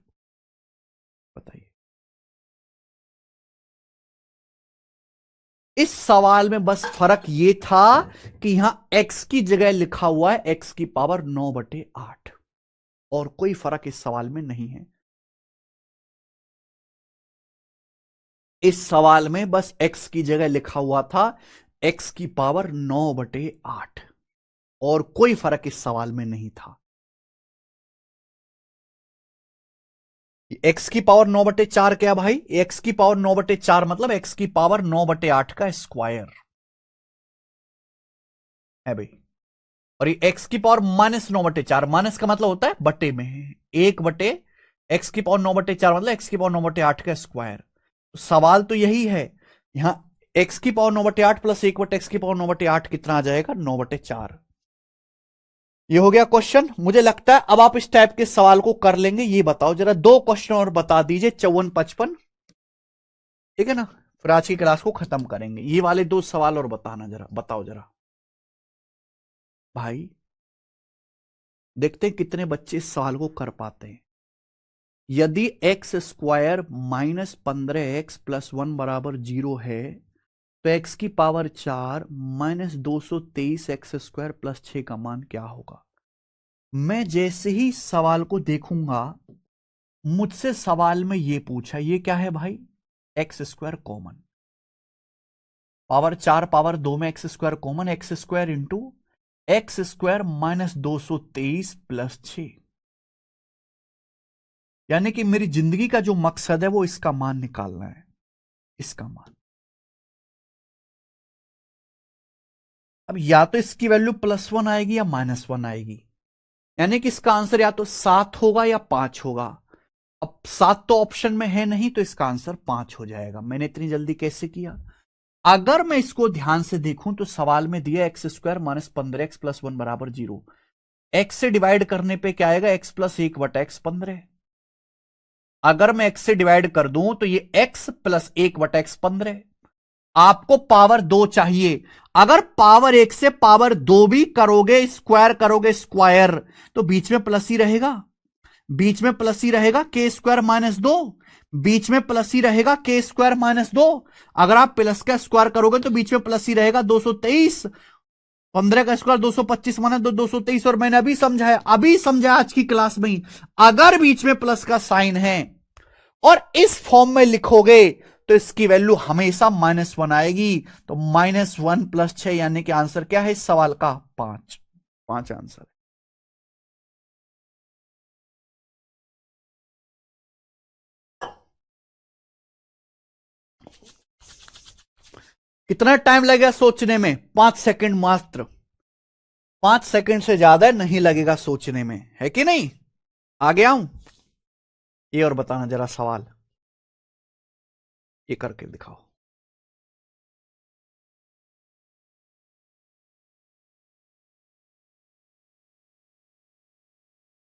बताइए, इस सवाल में बस फर्क यह था कि यहां x की जगह लिखा हुआ है x की पावर 9/8, और कोई फर्क इस सवाल में नहीं है। इस सवाल में बस x की जगह लिखा हुआ था x की पावर 9/8, और कोई फर्क इस सवाल में नहीं था। x की पावर 9/4 क्या भाई, x की पावर 9/4 मतलब x की पावर 9/8 का स्क्वायर है भाई। और ये x की पावर -9/4, माइनस का मतलब होता है बटे में, 1/, x की पावर 9/4 मतलब x की पावर 9/8 का स्क्वायर। तो सवाल तो यही है, यहां x की पावर 9/8 + 1/x की पावर 9/8 कितना आ जाएगा, 9/4। ये हो गया क्वेश्चन। मुझे लगता है अब आप इस टाइप के सवाल को कर लेंगे। ये बताओ जरा, 2 क्वेश्चन और बता दीजिए, 54 55, ठीक है ना, फिर आज की क्लास को खत्म करेंगे। ये वाले 2 सवाल और बताना जरा, बताओ जरा भाई, देखते हैं कितने बच्चे इस सवाल को कर पाते हैं। यदि x² -15x + 1 = 0 है तो x की पावर 4 -223x² + 6 का मान क्या होगा? मैं जैसे ही सवाल को देखूंगा, मुझसे सवाल में यह पूछा, ये क्या है भाई, x² कॉमन, पावर 4 पावर 2 में x² common, x² into x² -223 + 6। यानी कि मेरी जिंदगी का जो मकसद है वो इसका मान निकालना है, इसका मान। अब या तो इसकी वैल्यू +1 आएगी या -1 आएगी, यानी कि इसका आंसर या तो 7 होगा या 5 होगा। अब 7 तो ऑप्शन में है नहीं, तो इसका आंसर 5 हो जाएगा। मैंने इतनी जल्दी कैसे किया? अगर मैं इसको ध्यान से देखूं तो सवाल में दिया x² -15x + 1 = 0, x से डिवाइड करने पे क्या आएगा, x + 1/x 15। अगर मैं x से डिवाइड कर दूं तो ये x + 1/x 15। आपको पावर 2 चाहिए। अगर पावर 1 से पावर 2 भी करोगे, स्क्वायर करोगे स्क्वायर, तो बीच में प्लस ही रहेगा, बीच में प्लस ही रहेगा, k² -2, बीच में प्लस ही रहेगा, k² -2। अगर आप प्लस का स्क्वायर करोगे तो बीच में प्लस ही रहेगा, 223। 15 का स्क्वायर 225 माइनस 223, और मैंने अभी समझाया आज की क्लास में ही, अगर बीच में प्लस का साइन है और इस फॉर्म में लिखोगे तो इसकी वैल्यू हमेशा -1 आएगी। तो -1 + 6 यानी कि आंसर क्या है इस सवाल का? 5। 5 आंसर है। कितना टाइम लगेगा सोचने में? 5 सेकंड मात्र। 5 सेकंड से ज्यादा नहीं लगेगा सोचने में, है कि नहीं? आगे आऊं? ये और बताना जरा सवाल, ये करके दिखाओ।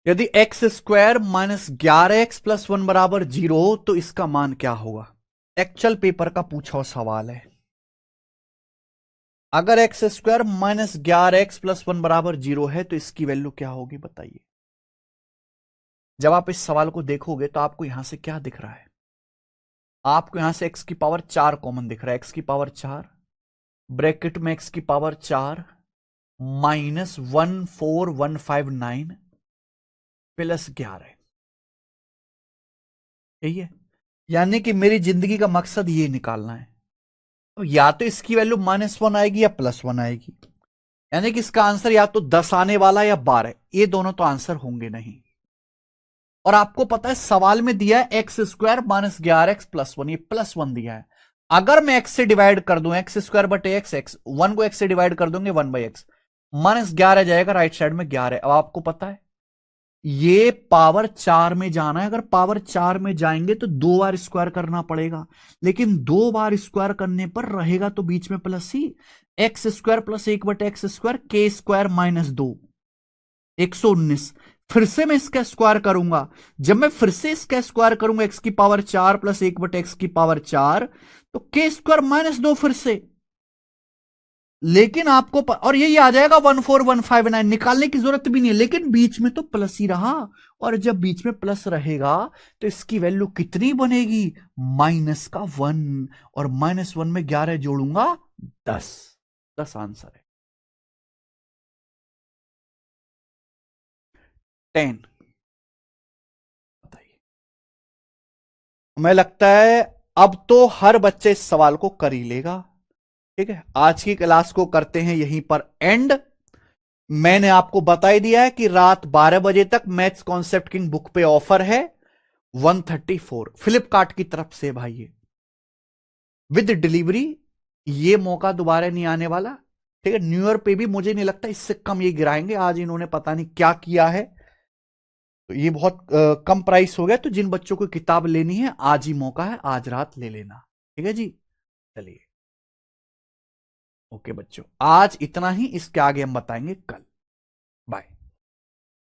यदि x² -11x+1 बराबर 0 हो तो इसका मान क्या होगा? एक्चुअल पेपर का पूछा हुआ सवाल है। अगर x² -11x+1 बराबर 0 है तो इसकी वैल्यू क्या होगी बताइए। जब आप इस सवाल को देखोगे तो आपको यहां से क्या दिख रहा है? आपको यहां से x की पावर 4 कॉमन दिख रहा है। x की पावर 4 ब्रैकेट में x की पावर 4 -14159 प्लस 11, यही है। यानी कि मेरी जिंदगी का मकसद ये निकालना है, तो या तो इसकी वैल्यू -1 आएगी या +1 आएगी, यानी कि इसका आंसर या तो 10 आने वाला या 12, ये दोनों तो आंसर होंगे नहीं। और आपको पता है सवाल में दिया है x² -11x+1, ये +1 दिया है। अगर मैं x से डिवाइड कर दूं, x² बटे x, 1 को x से डिवाइड कर दूंगे 1/x, -11 जाएगा राइट साइड में 11। अब आपको पता है ये पावर 4 में जाना है, अगर पावर 4 में जाएंगे तो 2 बार स्क्वायर करना पड़ेगा, लेकिन 2 बार स्क्वायर करने पर रहेगा तो बीच में प्लस ही। x² + 1/x², k² -2, 119। फिर से मैं इसका स्क्वायर करूंगा, जब मैं फिर से इसका स्क्वायर करूंगा x की पावर 4 + 1/x की पावर 4, तो k² -2 फिर से। लेकिन आपको और यही आ जाएगा 14159, निकालने की जरूरत भी नहीं है, लेकिन बीच में तो प्लस ही रहा। और जब बीच में प्लस रहेगा तो इसकी वैल्यू कितनी बनेगी? -1, और -1 में 11 जोड़ूंगा 10। 10 आंसर है। 10 बताइए। हमें लगता है अब तो हर बच्चे इस सवाल को कर ही लेगा। ठीक है, आज की क्लास को करते हैं यहीं पर एंड। मैंने आपको बता ही दिया है कि रात 12 बजे तक मैथ्स कॉन्सेप्ट किंग बुक पे ऑफर है 134 फ्लिपकार्ट की तरफ से भाई, ये विद डिलीवरी। ये मौका दोबारा नहीं आने वाला। ठीक है, न्यू ईयर पे भी मुझे नहीं लगता इससे कम ये गिराएंगे। आज इन्होंने पता नहीं क्या किया है, तो ये बहुत कम प्राइस हो गया। तो जिन बच्चों को किताब लेनी है आज ही मौका है, आज रात ले लेना। ठीक है जी, चलिए ओके बच्चों, आज इतना ही, इसके आगे हम बताएंगे कल। बाय।